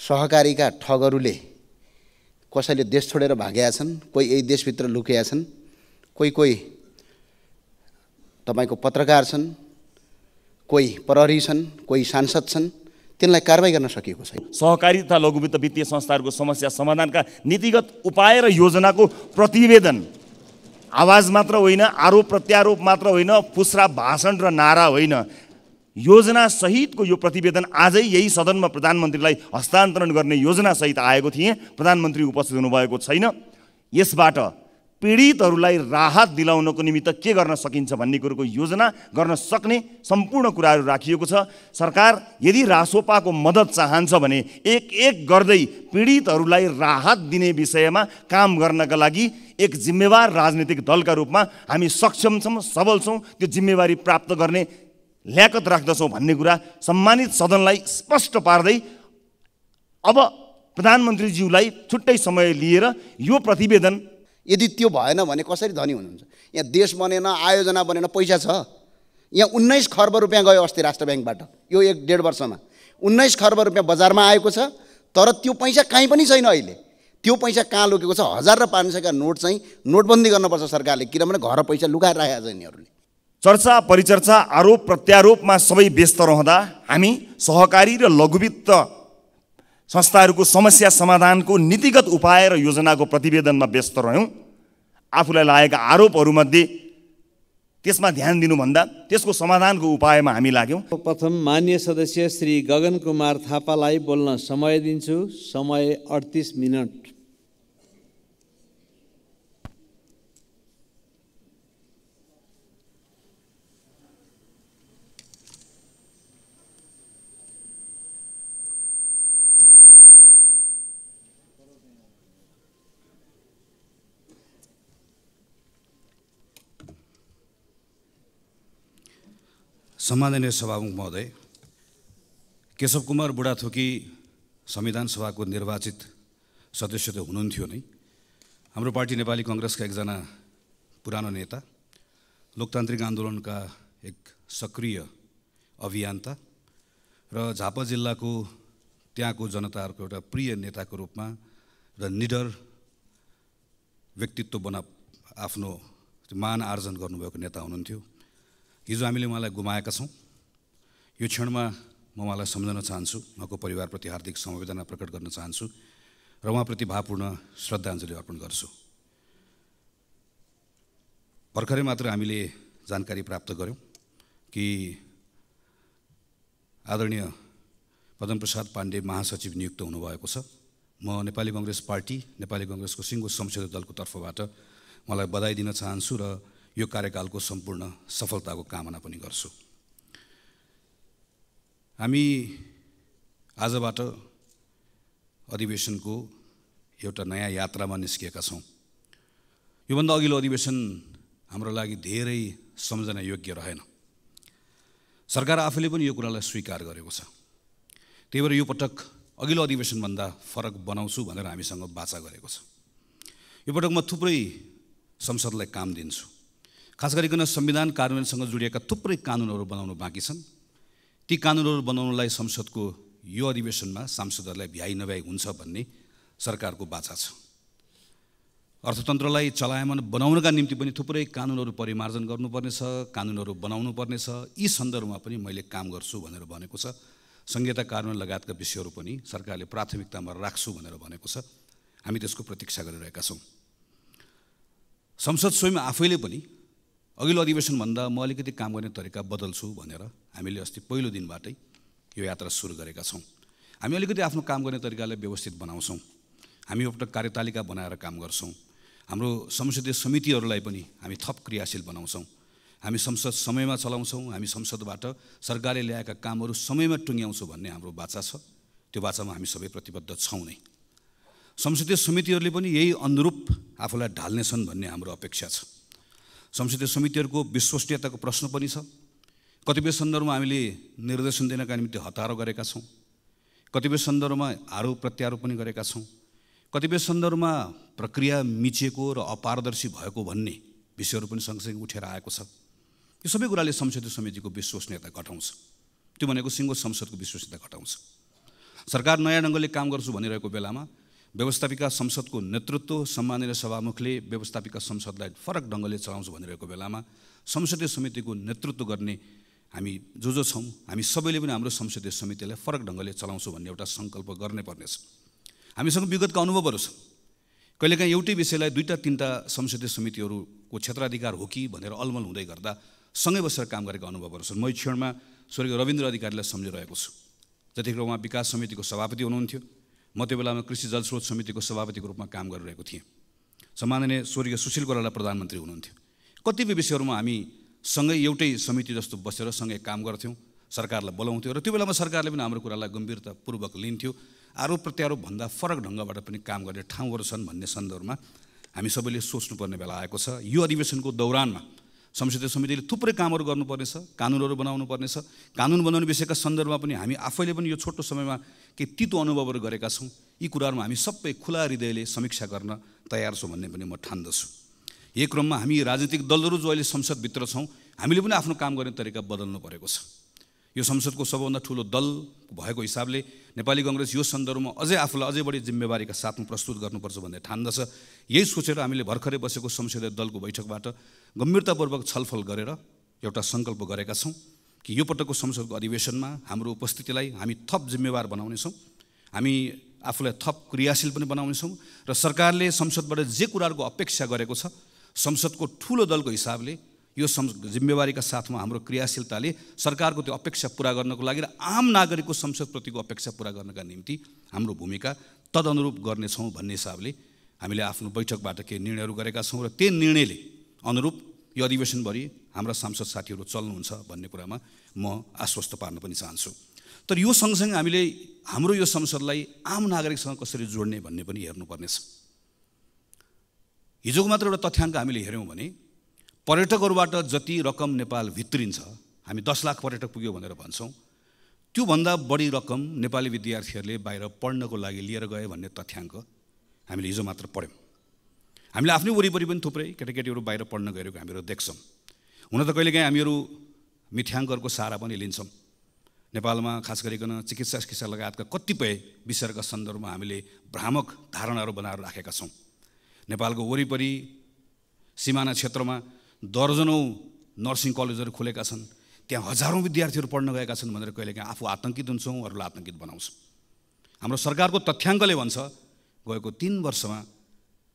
सहकारीका ठगहरूले कसैले देश छोडेर भागेका छन्, कोही यही देशभित्र लुकेका छन्, कोही तपाईको पत्रकार छन्, कोही प्रहरी छन्, कोही सांसद छन्, तिनलाई कारबाही गर्न सकिएको छैन। सहकारी तथा लघुवित्त वित्तीय संस्थाहरूको समस्या समाधानका नीतिगत उपाय र योजनाको प्रतिवेदन आवाज मात्र होइन, आरोप प्रत्यारोप मात्र होइन, फुस्रा भाषण र नारा होइन, योजना सहितको यो प्रतिवेदन आजै यही सदनमा प्रधानमन्त्रीलाई हस्तान्तरण गर्ने योजना सहित आएको थिए। प्रधानमन्त्री उपस्थित हुनुभएको छैन। यसबाट पीडितहरूलाई राहत दिलाउनको निमित्त के गर्न सकिन्छ भन्ने कुरोको योजना गर्न सक्ने सम्पूर्ण कुराहरू राखिएको छ। सरकार यदि रासोपाको मद्दत चाहन्छ भने एक गर्दै पीडितहरूलाई राहत दिने विषयमा काम गर्नका लागि एक जिम्मेवार राजनीतिक दलका रूपमा हामी सक्षम छौँ, सबल छौँ, त्यो जिम्मेवारी प्राप्त गर्ने ल्याकत राख्दछौँ भन्ने कुरा सम्मानित सदनलाई स्पष्ट पार्दै अब प्रधानमन्त्रीज्यूलाई छुट्टै समय लिएर यो प्रतिवेदन, यदि त्यो भएन भने कसरी धनी हुनुहुन्छ? यहाँ देश बनेन, आयोजना बनेन, पैसा छ। यहाँ 19 खर्ब रुपियाँ गयो अस्ति राष्ट्र ब्याङ्कबाट, यो 1.5 वर्षमा 19 खर्ब रुपियाँ बजारमा आएको छ। तर त्यो पैसा कहीँ पनि छैन। अहिले त्यो पैसा कहाँ लुकेको छ? 1000 र 500 का नोट चाहिँ नोटबन्दी गर्नुपर्छ सरकारले, किनभने घर पैसा लुकाएर राखेका छ यिनीहरूले। चर्चा परिचर्चा आरोप प्रत्यारोपमा सबै व्यस्त रहँदा हामी सहकारी र लघुवित्त संस्थाहरूको समस्या समाधानको नीतिगत उपाय र योजनाको प्रतिवेदनमा व्यस्त रह्यौँ। आफूलाई लागेका आरोपहरूमध्ये त्यसमा ध्यान दिनुभन्दा त्यसको समाधानको उपायमा हामी लाग्यौँ। प्रथम मान्य सदस्य श्री गगन कुमार थापालाई बोल्न समय दिन्छु। समय 38 मिनट। सम्माननीय सभामुख महोदय, केशव कुमार बुढाथोकी संविधान सभाको निर्वाचित सदस्य त हुनुहुन्थ्यो नै। हाम्रो पार्टी नेपाली कांग्रेसका एकजना पुरानो नेता, लोकतान्त्रिक आन्दोलनका एक सक्रिय अभियन्ता र झापा जिल्लाको त्यहाँको जनताहरूको एउटा प्रिय नेताको रूपमा र निडर व्यक्तित्व बना आफ्नो मान आर्जन गर्नुभएको नेता हुनुहुन्थ्यो। हिजो हामीले उहाँलाई गुमाएका छौँ। यो क्षणमा म उहाँलाई सम्झन चाहन्छु, उहाँको परिवारप्रति हार्दिक समवेदना प्रकट गर्न चाहन्छु र उहाँप्रति भावपूर्ण श्रद्धाञ्जली अर्पण गर्छु। भर्खरै मात्र हामीले जानकारी प्राप्त गऱ्यौँ कि आदरणीय पद्मप्रसाद पाण्डे महासचिव नियुक्त हुनुभएको छ। म नेपाली कांग्रेस पार्टी, नेपाली कांग्रेसको सिङ्गो संसदीय दलको तर्फबाट उहाँलाई बधाई दिन चाहन्छु र यो कार्यकालको सम्पूर्ण सफलताको कामना पनि गर्छु। हामी आजबाट अधिवेशनको एउटा नयाँ यात्रामा निस्किएका छौँ। योभन्दा अघिल्लो अधिवेशन हाम्रो लागि धेरै सम्झना योग्य रहेन। सरकार आफूले पनि यो कुरालाई स्वीकार गरेको छ। त्यही भएर यो पटक अघिल्लो अधिवेशनभन्दा फरक बनाउँछु भनेर हामीसँग बाचा गरेको छ। यो पटक म थुप्रै संसदलाई काम दिन्छु। खास गरिकन संविधान कार्यान्वयनसँग जोडिएका थुप्रै कानुनहरू बनाउनु बाँकी छन्। ती कानुनहरू बनाउनलाई संसदको यो अधिवेशनमा सांसदहरूलाई भ्याइ नभ्याइ हुन्छ भन्ने सरकारको बाचा छ। अर्थतन्त्रलाई चलायमान बनाउनका निम्ति पनि थुप्रै कानुनहरू परिमार्जन गर्नुपर्नेछ, कानुनहरू बनाउनु पर्नेछ। यी सन्दर्भमा पनि मैले काम गर्छु भनेर भनेको छ। संहिता कार्यान्वयन लगायतका विषयहरू पनि सरकारले प्राथमिकतामा राख्छु भनेर भनेको छ। हामी त्यसको प्रतीक्षा गरिरहेका छौँ। संसद स्वयं आफैले पनि अघिल्लो अधिवेशनभन्दा म अलिकति काम गर्ने तरिका बदल्छु भनेर हामीले अस्ति पहिलो दिनबाटै यो यात्रा सुरु गरेका छौँ। हामी अलिकति आफ्नो काम गर्ने तरिकालाई व्यवस्थित बनाउँछौँ। हामी एउटा कार्यतालिका बनाएर काम गर्छौँ। हाम्रो संसदीय समितिहरूलाई पनि हामी थप क्रियाशील बनाउँछौँ। हामी संसद समयमा चलाउँछौँ। हामी संसदबाट सरकारले ल्याएका कामहरू समयमा टुङ्ग्याउँछौँ भन्ने हाम्रो बाचा छ। त्यो बाचामा हामी सबै प्रतिबद्ध छौँ नै। संसदीय समितिहरूले पनि यही अनुरूप आफूलाई ढाल्नेछन् भन्ने हाम्रो अपेक्षा छ। संसदीय समितिहरूको विश्वसनीयताको प्रश्न पनि छ। कतिपय सन्दर्भमा हामीले निर्देशन दिनका निम्ति हतारो गरेका छौँ। कतिपय सन्दर्भमा आरोप प्रत्यारोप पनि गरेका छौँ। कतिपय सन्दर्भमा प्रक्रिया मिचिएको र अपारदर्शी भएको भन्ने विषयहरू पनि सँगसँगै उठेर आएको छ। यो सबै कुराले संसदीय समितिको विश्वसनीयता घटाउँछ। त्यो भनेको सिङ्गो संसदको विश्वसनीयता घटाउँछ। सरकार नयाँ ढङ्गले काम गर्छु भनिरहेको बेलामा व्यवस्थापिका संसदको नेतृत्व सम्माननीय सभामुखले व्यवस्थापिका संसदलाई फरक ढङ्गले चलाउँछु भनिरहेको बेलामा संसदीय समितिको नेतृत्व गर्ने हामी जो छौँ हामी सबैले पनि हाम्रो संसदीय समितिलाई फरक ढङ्गले चलाउँछु भन्ने एउटा सङ्कल्प गर्नै पर्नेछ। हामीसँग विगतका अनुभवहरू छन्। कहिलेकाहीँ एउटै विषयलाई 2-3टा संसदीय समितिहरूको क्षेत्राधिकार हो कि भनेर अलमल हुँदै गर्दा सँगै बसेर काम गरेका अनुभवहरू छन्। म क्षणमा स्वर्गीय रविन्द्र अधिकारीलाई सम्झिरहेको छु। जतिखेर उहाँ विकास समितिको सभापति हुनुहुन्थ्यो, म त्यो बेलामा कृषि जलस्रोत समितिको सभापतिको रूपमा काम गरिरहेको थिएँ। सम्माननीय स्वर्गीय सुशील कोइराला प्रधानमन्त्री हुनुहुन्थ्यो। कतिपय विषयहरूमा हामी सँगै एउटै समिति जस्तो बसेर सँगै काम गर्थ्यौँ, सरकारलाई बोलाउँथ्यौँ र त्यो बेलामा सरकारले पनि हाम्रो कुरालाई गम्भीरतापूर्वक लिन्थ्यो। आरोप प्रत्यारोप भन्दा फरक ढङ्गबाट पनि काम गर्ने ठाउँहरू छन् भन्ने सन्दर्भमा हामी सबैले सोच्नुपर्ने बेला आएको छ। यो अधिवेशनको दौरानमा संसदीय समितिले थुप्रै कामहरू गर्नुपर्नेछ, कानुनहरू बनाउनु पर्नेछ। कानुन बनाउने विषयका सन्दर्भमा पनि हामी आफैले पनि यो छोटो समयमा केही तितो अनुभवहरू गरेका छौँ। यी कुराहरूमा हामी सबै खुला हृदयले समीक्षा गर्न तयार छौँ भन्ने पनि म ठान्दछु। यही क्रममा हामी राजनीतिक दलहरू जो अहिले संसदभित्र छौँ हामीले पनि आफ्नो काम गर्ने तरिका बदल्नु परेको छ। यो संसदको सबभन्दा ठुलो दल भएको हिसाबले नेपाली काङ्ग्रेस यो सन्दर्भमा अझै आफूलाई अझै बढी जिम्मेवारीका साथमा प्रस्तुत गर्नुपर्छ भन्ने ठान्दछ। यही सोचेर हामीले भर्खरै बसेको संसदीय दलको बैठकबाट गम्भीरतापूर्वक छलफल गरेर एउटा सङ्कल्प गरेका छौँ कि यो पटकको संसदको अधिवेशनमा हाम्रो उपस्थितिलाई हामी थप जिम्मेवार बनाउनेछौँ, हामी आफूलाई थप क्रियाशील पनि बनाउनेछौँ र सरकारले संसदबाट जे कुराहरूको अपेक्षा गरेको छ संसदको ठुलो दलको हिसाबले यो जिम्मेवारीका साथमा हाम्रो क्रियाशीलताले सरकारको त्यो अपेक्षा पुरा गर्नको लागि र आम नागरिकको संसदप्रतिको अपेक्षा पुरा गर्नका निम्ति हाम्रो भूमिका तदनुरूप गर्नेछौँ भन्ने हिसाबले हामीले आफ्नो बैठकबाट केही निर्णयहरू गरेका छौँ र त्यही निर्णयले अनुरूप यो अधिवेशनभरि हाम्रा सांसद साथीहरू चल्नुहुन्छ भन्ने कुरामा म आश्वस्त पार्न पनि चाहन्छु। तर यो सँगसँगै हामीले हाम्रो यो संसदलाई आम नागरिकसँग कसरी जोड्ने भन्ने पनि हेर्नुपर्नेछ। हिजोको मात्र एउटा तथ्याङ्क हामीले हेऱ्यौँ भने पर्यटकहरूबाट जति रकम नेपाल भित्रिन्छ, हामी 10 लाख पर्यटक पुग्यो भनेर भन्छौँ, त्योभन्दा बढी रकम नेपाली विद्यार्थीहरूले बाहिर पढ्नको लागि लिएर गए भन्ने तथ्याङ्क हामीले हिजो मात्र पढ्यौँ। हामीले आफ्नै वरिपरि पनि थुप्रै केटाकेटीहरू बाहिर पढ्न गएको हामीहरू देख्छौँ। हुन त कहिलेकाहीँ हामीहरू मिथ्याङ्कहरूको सहारा पनि लिन्छौँ। नेपालमा खास गरिकन चिकित्सा लगायतका कतिपय विषयका सन्दर्भमा हामीले भ्रामक धारणाहरू बनाएर राखेका छौँ। नेपालको वरिपरि सिमाना क्षेत्रमा दर्जनौँ नर्सिङ कलेजहरू खुलेका छन्, त्यहाँ हजारौँ विद्यार्थीहरू पढ्न गएका छन् भनेर कहिलेकाहीँ आफू आतङ्कित हुन्छौँ, अरूलाई आतङ्कित बनाउँछौँ। हाम्रो सरकारको तथ्याङ्कले भन्छ गएको 3 वर्षमा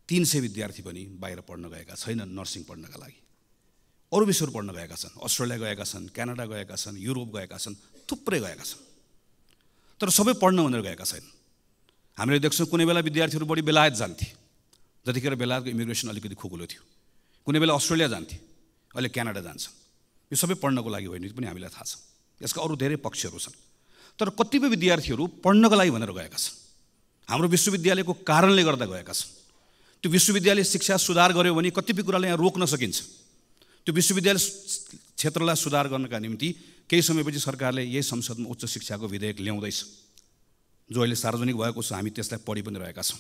300 विद्यार्थी पनि बाहिर पढ्न गएका छैनन् नर्सिङ पढ्नका लागि। अरू विषयहरू पढ्न गएका छन्, अस्ट्रेलिया गएका छन्, क्यानाडा गएका छन्, युरोप गएका छन्, थुप्रै गएका छन्, तर सबै पढ्न भनेर गएका छैनन्। हामीले देख्छौँ कुनै बेला विद्यार्थीहरू बढी बेलायत जान्थे, जतिखेर बेलायतको इमिग्रेसन अलिकति खुकुलो थियो, कुनै बेला अस्ट्रेलिया जान्थे, अहिले क्यानाडा जान्छन्। यो सबै पढ्नको लागि होइन पनि हामीलाई थाहा छ। यसका अरू धेरै पक्षहरू छन्, तर कतिपय विद्यार्थीहरू पढ्नका लागि भनेर गएका छन्, हाम्रो विश्वविद्यालयको कारणले गर्दा गएका छन्। त्यो विश्वविद्यालय शिक्षा सुधार गर्यो भने कतिपय कुरालाई यहाँ रोक्न सकिन्छ। त्यो विश्वविद्यालय क्षेत्रलाई सुधार गर्नका निम्ति केही समयपछि सरकारले यही संसदमा उच्च शिक्षाको विधेयक ल्याउँदैछ, जो अहिले सार्वजनिक भएको छ, हामी त्यसलाई पढि पनि रहेका छौँ।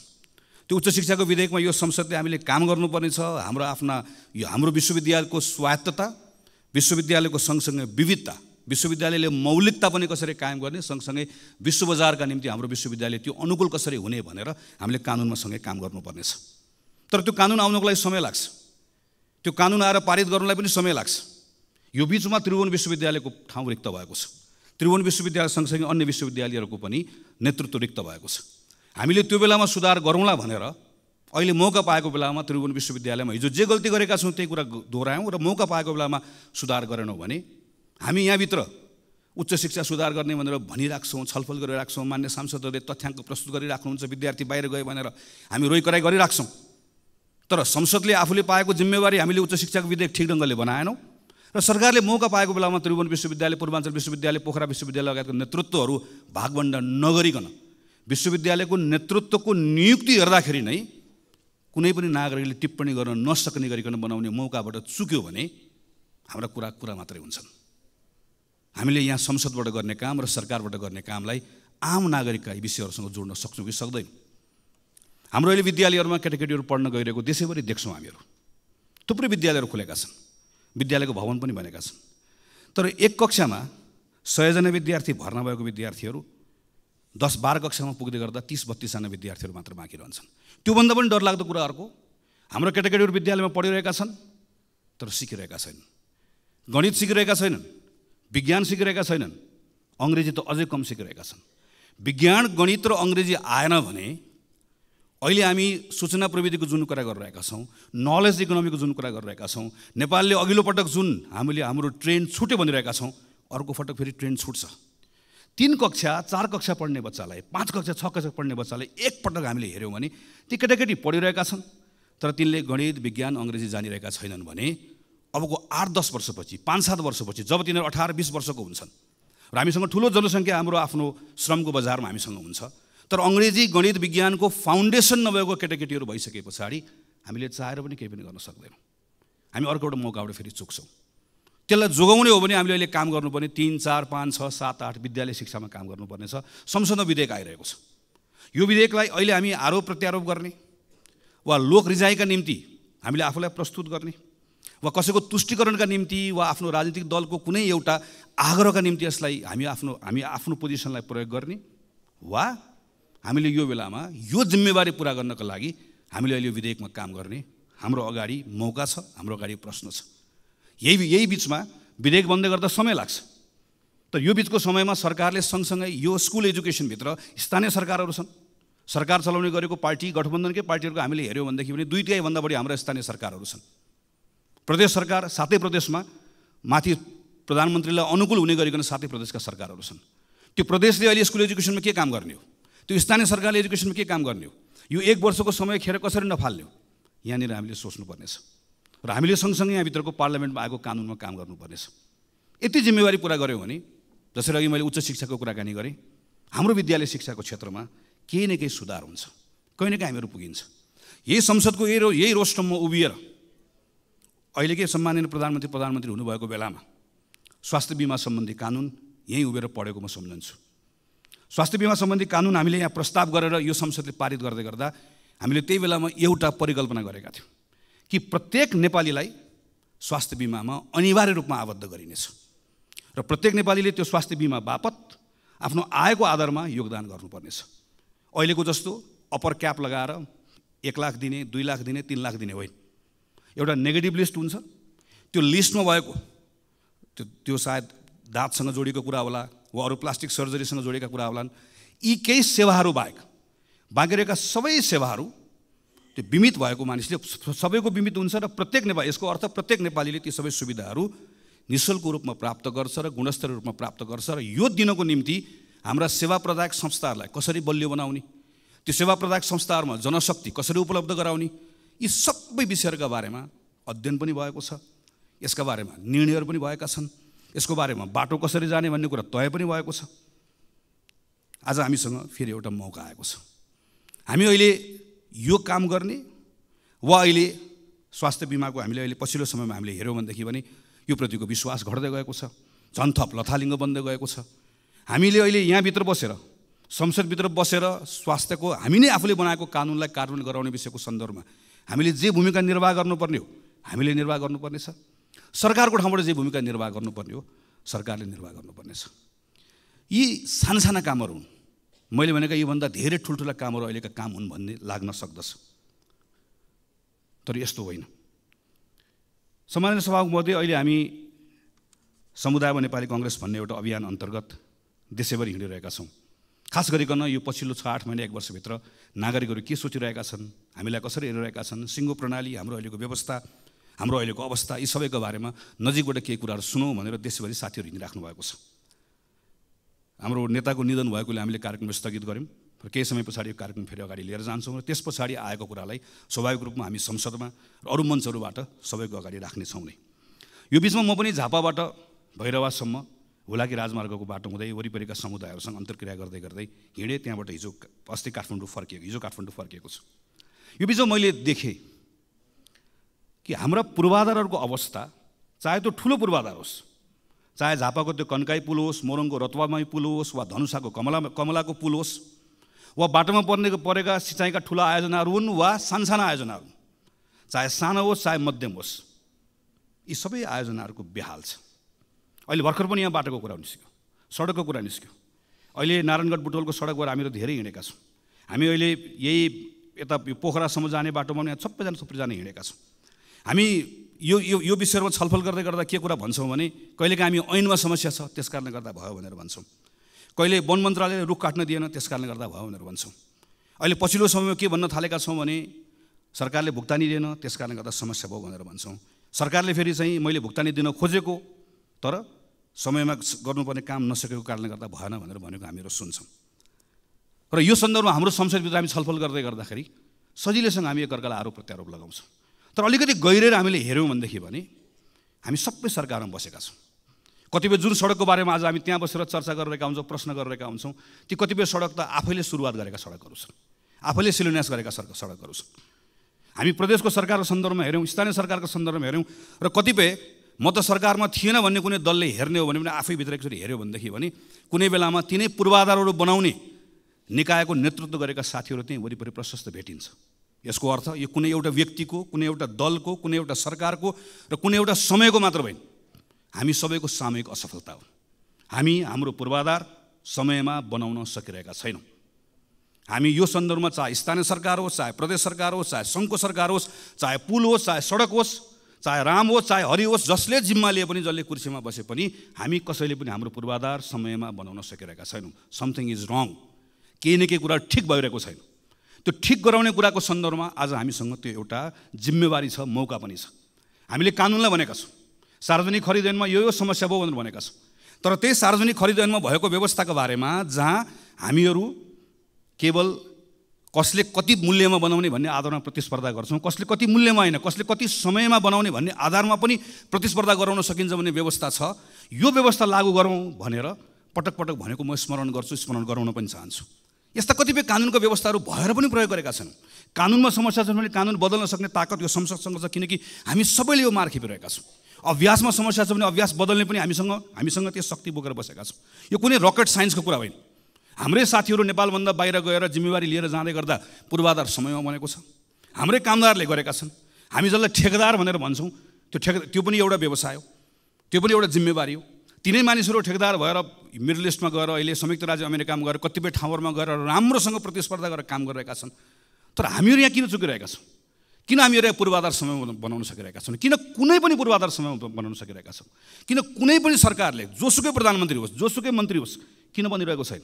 त्यो उच्च शिक्षाको विधेयकमा यो संसदले हामीले काम गर्नुपर्ने छ। हाम्रो विश्वविद्यालयको स्वायत्तता, विश्वविद्यालयको सँगसँगै विविधता, विश्वविद्यालयले मौलिकता पनि कसरी कायम गर्ने, सँगसँगै विश्व बजारका निम्ति हाम्रो विश्वविद्यालय त्यो अनुकूल कसरी हुने भनेर हामीले कानुनमा सँगै काम गर्नुपर्नेछ। तर त्यो कानुन आउनको लागि समय लाग्छ, त्यो कानुन आएर पारित गर्नलाई पनि समय लाग्छ। यो बिचमा त्रिभुवन विश्वविद्यालयको ठाउँ रिक्त भएको छ, त्रिभुवन विश्वविद्यालय सँगसँगै अन्य विश्वविद्यालयहरूको पनि नेतृत्व रिक्त भएको छ। हामीले त्यो बेलामा सुधार गरौँला भनेर अहिले मौका पाएको बेलामा त्रिभुवन विश्वविद्यालयमा हिजो जे गल्ती गरेका छौँ त्यही कुरा दोहोऱ्यायौँ र मौका पाएको बेलामा सुधार गरेनौँ भने हामी यहाँभित्र उच्च शिक्षा सुधार गर्ने भनेर भनिराख्छौँ, छलफल गरिराख्छौँ, मान्य सांसदहरूले तथ्याङ्क प्रस्तुत गरिराख्नुहुन्छ, विद्यार्थी बाहिर गयो भनेर हामी रोइकराइ गरिराख्छौँ। तर संसदले आफूले पाएको जिम्मेवारी हामीले उच्च शिक्षाको विधेयक ठिक ढङ्गले बनाएनौँ र सरकारले मौका पाएको बेलामा त्रिभुवन विश्वविद्यालय, पूर्वाञ्चल विश्वविद्यालय, पोखरा विश्वविद्यालय लगायतको नेतृत्वहरू भागवण्डा नगरिकन विश्वविद्यालयको नेतृत्वको नियुक्ति हेर्दाखेरि नै कुनै पनि नागरिकले टिप्पणी गर्न नसक्ने गरिकन बनाउने मौकाबाट चुक्यो भने हाम्रा कुरा मात्रै हुन्छन्। हामीले यहाँ संसदबाट गर्ने काम र सरकारबाट गर्ने कामलाई आम नागरिकका यी विषयहरूसँग जोड्न सक्छौँ कि सक्दैनौँ। हाम्रो अहिले विद्यालयहरूमा केटाकेटीहरू पढ्न गइरहेको देशैभरि देख्छौँ हामीहरू। थुप्रै विद्यालयहरू खुलेका छन्, विद्यालयको भवन पनि बनेका छन्, तर एक कक्षामा 100 जना विद्यार्थी भर्ना भएको विद्यार्थीहरू 10-12 कक्षामा पुग्दै गर्दा 30-32 जना विद्यार्थीहरू मात्र बाँकी रहन्छन्। त्योभन्दा पनि डरलाग्दो कुरा अर्को, हाम्रो केटाकेटीहरू विद्यालयमा पढिरहेका छन् तर सिकिरहेका छैनन्, गणित सिकिरहेका छैनन्, विज्ञान सिकिरहेका छैनन्, अङ्ग्रेजी त अझै कम सिकिरहेका छन्। विज्ञान गणित र अङ्ग्रेजी आएन भने अहिले हामी सूचना प्रविधिको जुन कुरा गरिरहेका छौँ, नलेज इकोनोमीको जुन कुरा गरिरहेका छौँ, नेपालले अघिल्लो पटक जुन हामीले हाम्रो ट्रेन छुट्यो भनिरहेका छौँ, अर्को पटक फेरि ट्रेन छुट्छ। 3 कक्षा 4 कक्षा पढ्ने बच्चालाई, 5 कक्षा 6 कक्षा पढ्ने बच्चालाई एकपटक हामीले हेऱ्यौँ भने ती केटाकेटी पढिरहेका छन् तर तिनले गणित विज्ञान अङ्ग्रेजी जानिरहेका छैनन् भने अबको 8-10 वर्षपछि, 5-7 वर्षपछि जब तिनीहरू 18-20 वर्षको हुन्छन् र हामीसँग ठुलो जनसङ्ख्या हाम्रो आफ्नो श्रमको बजारमा हामीसँग हुन्छ, तर अङ्ग्रेजी गणित विज्ञानको फाउन्डेसन नभएको केटाकेटीहरू भइसके पछाडि हामीले चाहेर पनि केही पनि गर्न सक्दैनौँ। हामी अर्को एउटा मौकाबाट फेरि चुक्छौँ। त्यसलाई जोगाउने हो भने हामीले अहिले काम गर्नुपर्ने 3, 4, 5, 6, 7, 8 विद्यालय शिक्षामा काम गर्नुपर्ने छ। संसदमा विधेयक आइरहेको छ। यो विधेयकलाई अहिले हामी आरोप प्रत्यारोप गर्ने वा लोक रिजाइका निम्ति हामीले आफूलाई प्रस्तुत गर्ने वा कसैको तुष्टिकरणका निम्ति वा आफ्नो राजनीतिक दलको कुनै एउटा आग्रहका निम्ति यसलाई हामी आफ्नो पोजिसनलाई प्रयोग गर्ने वा हामीले यो बेलामा यो जिम्मेवारी पुरा गर्नका लागि हामीले अहिले यो विधेयकमा काम गर्ने हाम्रो अगाडि मौका छ, हाम्रो अगाडि प्रश्न छ। यही बिचमा विधेयक बन्दै गर्दा समय लाग्छ, तर यो बिचको समयमा सरकारले सँगसँगै यो स्कुल एजुकेसनभित्र स्थानीय सरकारहरू छन्, सरकार चलाउने गरेको पार्टी गठबन्धनकै पार्टीहरूको हामीले हेऱ्यौँ भनेदेखि पनि 2/3 भन्दा बढी हाम्रो स्थानीय सरकारहरू छन्। प्रदेश सरकार 7 प्रदेशमा माथि प्रधानमन्त्रीलाई अनुकूल हुने गरिकन 7 प्रदेशका सरकारहरू छन्। त्यो प्रदेशले अहिले स्कुल एजुकेसनमा के काम गर्ने हो, त्यो स्थानीय सरकारले एजुकेसनमा के काम गर्ने हो, यो 1 वर्षको समय खेर कसरी नफाल्ने हो, यहाँनिर हामीले सोच्नुपर्नेछ र हामीले सँगसँगै यहाँभित्रको पार्लियामेन्टमा आएको कानुनमा काम गर्नुपर्नेछ। यति जिम्मेवारी पुरा गऱ्यौँ भने जसरी अघि मैले उच्च शिक्षाको कुराकानी गरेँ, हाम्रो विद्यालय शिक्षाको क्षेत्रमा केही न केही सुधार हुन्छ, कहीँ न कहीँ हामीहरू पुगिन्छ। यही संसदको यही रोस्टममा उभिएर अहिलेकै सम्माननीय प्रधानमन्त्री हुनुभएको बेलामा स्वास्थ्य बिमा सम्बन्धी कानुन यहीँ उभिएर पढेको म सम्झन्छु। स्वास्थ्य बिमा सम्बन्धी कानुन हामीले यहाँ प्रस्ताव गरेर यो संसदले पारित गर्दै गर्दा हामीले त्यही बेलामा एउटा परिकल्पना गरेका थियौँ कि प्रत्येक नेपालीलाई स्वास्थ्य बिमामा अनिवार्य रूपमा आबद्ध गरिनेछ र प्रत्येक नेपालीले त्यो स्वास्थ्य बिमा बापत आफ्नो आयको आधारमा योगदान गर्नुपर्नेछ। अहिलेको जस्तो अप्पर क्याप लगाएर 1 लाख दिने, 2 लाख दिने, 3 लाख दिने होइन। एउटा नेगेटिभ लिस्ट हुन्छ, त्यो लिस्टमा भएको त्यो सायद दाँतसँग जोडिएको कुरा होला वा अरू प्लास्टिक सर्जरीसँग जोडिएका कुरा होलान्, यी केही सेवाहरू बाहेक बाँकी रहेका सबै सेवाहरू त्यो बिमित भएको मानिसले सबैको बिमित हुन्छ र प्रत्येक नेपाली, यसको अर्थ प्रत्येक नेपालीले ती सबै सुविधाहरू निःशुल्क रूपमा प्राप्त गर्छ र गुणस्तरीय रूपमा प्राप्त गर्छ र यो दिनको निम्ति हाम्रा सेवा प्रदायक संस्थाहरूलाई कसरी बलियो बनाउने, त्यो सेवा प्रदायक संस्थाहरूमा जनशक्ति कसरी उपलब्ध गराउने, यी सबै विषयहरूका बारेमा अध्ययन पनि भएको छ, यसका बारेमा निर्णयहरू पनि भएका छन्, यसको बारेमा बाटो कसरी जाने भन्ने कुरा तय पनि भएको छ। आज हामीसँग फेरि एउटा मौका आएको छ। हामी अहिले यो काम गर्ने वा अहिले स्वास्थ्य बिमाको हामीले अहिले पछिल्लो समयमा हामीले हेऱ्यौँ भनेदेखि पनि यो प्रतिको विश्वास घट्दै गएको छ, झन् थप लथालिङ्ग बन्दै गएको छ। हामीले अहिले यहाँभित्र बसेर संसदभित्र बसेर स्वास्थ्यको हामी नै आफूले बनाएको कानुनलाई कार्यान्वयन गराउने विषयको सन्दर्भमा हामीले जे भूमिका निर्वाह गर्नुपर्ने हो हामीले निर्वाह गर्नुपर्नेछ, सरकारको ठाउँबाट जे भूमिका निर्वाह गर्नुपर्ने हो सरकारले निर्वाह गर्नुपर्नेछ। यी साना कामहरू हुन्, मैले भनेका योभन्दा धेरै ठुल्ठुला कामहरू अहिलेका काम हुन् भन्ने लाग्न सक्दछ, तर यस्तो होइन। सम्माननीय सभामुख महोदय, अहिले हामी समुदायमा नेपाली कङ्ग्रेस भन्ने एउटा अभियान अन्तर्गत देशैभरि हिँडिरहेका छौँ। खास गरिकन यो पछिल्लो 6-8 महिना 1 वर्षभित्र नागरिकहरू के सोचिरहेका छन्, हामीलाई कसरी हेरिरहेका छन्, सिङ्गो प्रणाली, हाम्रो अहिलेको व्यवस्था, हाम्रो अहिलेको अवस्था, यी सबैको बारेमा नजिकबाट केही कुराहरू सुनौँ भनेर देशभरि साथीहरू हिँडिराख्नु भएको छ। हाम्रो नेताको निधन भएकोले हामीले कार्यक्रम स्थगित गऱ्यौँ र केही समय पछाडि यो कार्यक्रम फेरि अगाडि लिएर जान्छौँ र त्यस पछाडि आएको कुरालाई स्वाभाविक रूपमा हामी संसदमा र अरू मञ्चहरूबाट सबैको अगाडि राख्नेछौँ नै। यो बिचमा म पनि झापाबाट भैरवासम्म हुलाकी राजमार्गको बाटो हुँदै वरिपरिका समुदायहरूसँग अन्तर्क्रिया गर्दै गर्दै हिँडेँ। त्यहाँबाट हिजो काठमाडौँ फर्किएको छु। यो बिचमा मैले देखेँ कि हाम्रा पूर्वाधारहरूको अवस्था, चाहे त्यो ठुलो पूर्वाधार होस्, चाहे झापाको त्यो कन्काई पुल होस्, मोरङको रतुवामाई पुल होस् वा धनुषाको कमलाको पुल होस् वा बाटोमा परेका सिँचाइका ठुला आयोजनाहरू हुन् वा सानसाना आयोजनाहरू, चाहे सानो होस् चाहे मध्यम होस्, यी सबै आयोजनाहरूको बेहाल छ। अहिले भर्खर पनि यहाँ बाटोको कुरा निस्क्यो, सडकको कुरा निस्क्यो। अहिले नारायणगढ बुटवलको सडकबाट हामीहरू धेरै हिँडेका छौँ। हामी अहिले यही यता पोखरासम्म जाने बाटोमा पनि सबैजना हिँडेका छौँ। हामी यो विषयमा छलफल गर्दै गर्दा के कुरा भन्छौँ भने कहिलेकाहीँ हामी ऐनमा समस्या छ त्यस कारणले गर्दा भयो भनेर भन्छौँ, कहिले वन मन्त्रालयले रुख काट्न दिएन त्यस कारणले गर्दा भयो भनेर भन्छौँ। अहिले पछिल्लो समयमा के भन्न थालेका छौँ भने सरकारले भुक्तानी दिएन त्यस कारणले गर्दा समस्या भयो भनेर भन्छौँ। सरकारले फेरि चाहिँ मैले भुक्तानी दिन खोजेको तर समयमा गर्नुपर्ने काम नसकेको कारणले गर्दा भएन भनेर भनेको हामीहरू सुन्छौँ। र यो सन्दर्भमा हाम्रो संसदभित्र हामी छलफल गर्दै गर्दाखेरि सजिलैसँग हामी एकअर्कालाई आरोप प्रत्यारोप लगाउँछौँ। तर अलिकति गहिरेर हामीले हेऱ्यौँ भनेदेखि भने हामी सबै सरकारमा बसेका छौँ। कतिपय जुन सडकको बारेमा आज हामी त्यहाँ बसेर चर्चा गरिरहेका हुन्छौँ, प्रश्न गरिरहेका हुन्छौँ, ती कतिपय सडक त आफैले सुरुवात गरेका सडकहरू छन्, आफैले शिलान्यास गरेका सडकहरू छन्। हामी प्रदेशको सरकारको सन्दर्भमा हेऱ्यौँ, स्थानीय सरकारको सन्दर्भमा हेऱ्यौँ र कतिपय म त सरकारमा थिएन भन्ने कुनै दलले हेर्ने हो भने पनि आफै भित्र एकचोटि हेऱ्यो भनेदेखि भने कुनै बेलामा तिनै पूर्वाधारहरू बनाउने निकायको नेतृत्व गरेका साथीहरू त्यहीँ वरिपरि प्रशस्त भेटिन्छ। यसको अर्थ यो कुनै एउटा व्यक्तिको, कुनै एउटा दलको, कुनै एउटा सरकारको र कुनै एउटा समयको मात्र होइन, हामी सबैको सामूहिक असफलता हो। हामी हाम्रो पूर्वाधार समयमा बनाउन सकिरहेका छैनौँ। हामी यो सन्दर्भमा चाहे स्थानीय सरकार होस्, चाहे प्रदेश सरकार होस्, चाहे सङ्घको सरकार होस्, चाहे पुल होस्, चाहे सडक होस्, चाहे राम होस्, चाहे हरि होस्, जसले जिम्मा लिए पनि, जसले कुर्सीमा बसे पनि हामी कसैले पनि हाम्रो पूर्वाधार समयमा बनाउन सकिरहेका छैनौँ। समथिङ इज रङ, केही न केही कुरा ठिक भइरहेको छैन। त्यो ठिक गराउने कुराको सन्दर्भमा आज हामीसँग त्यो एउटा जिम्मेवारी छ, मौका पनि छ। हामीले कानुनलाई भनेका छौँ सार्वजनिक खरिद ऐनमा यो समस्या भयो भनेर भनेका छौँ, तर त्यही सार्वजनिक खरिद ऐनमा भएको व्यवस्थाको बारेमा जहाँ हामीहरू केवल कसले कति मूल्यमा बनाउने भन्ने आधारमा प्रतिस्पर्धा गर्छौँ, कसले कति मूल्यमा होइन, कसले कति समयमा बनाउने भन्ने आधारमा पनि प्रतिस्पर्धा गराउन सकिन्छ भन्ने व्यवस्था छ। यो व्यवस्था लागू गरौँ भनेर पटक पटक भनेको म स्मरण गर्छु, स्मरण गराउन पनि चाहन्छु। यस्ता कतिपय कानुनको व्यवस्थाहरू भएर पनि प्रयोग गरेका छन्। कानुनमा समस्या छ भने कानुन बदल्न सक्ने ताकत यो संसदसँग छ, किनकि हामी सबैले यो मार खेपिरहेका छौँ। अभ्यासमा समस्या छ भने अभ्यास बदल्ने पनि हामीसँग त्यो शक्ति बोकेर बसेका छौँ। यो कुनै रकेट साइन्सको कुरा होइन। हाम्रै साथीहरू नेपालभन्दा बाहिर गएर जिम्मेवारी लिएर जाँदै गर्दा पूर्वाधार समयमा बनेको छ। हाम्रै कामदारले गरेका छन्। हामी जसलाई ठेकेदार भनेर भन्छौँ त्यो पनि एउटा व्यवसाय हो, त्यो पनि एउटा जिम्मेवारी हो। तिनै मानिसहरू ठेकेदार भएर मिडल इस्टमा गएर अहिले संयुक्त राज्य अमेरिकामा गएर कतिपय ठाउँहरूमा गएर राम्रोसँग प्रतिस्पर्धा गरेर काम गरिरहेका छन्। तर हामीहरू यहाँ किन चुकिरहेका छौँ? किन हामीहरू यहाँ पूर्वाधार समय बनाउन सकिरहेका छौँ? किन कुनै पनि पूर्वाधार समय बनाउन सकिरहेका छौँ? किन कुनै पनि सरकारले जोसुकै प्रधानमन्त्री होस्, जोसुकै मन्त्री होस्, किन बनिरहेको छैन?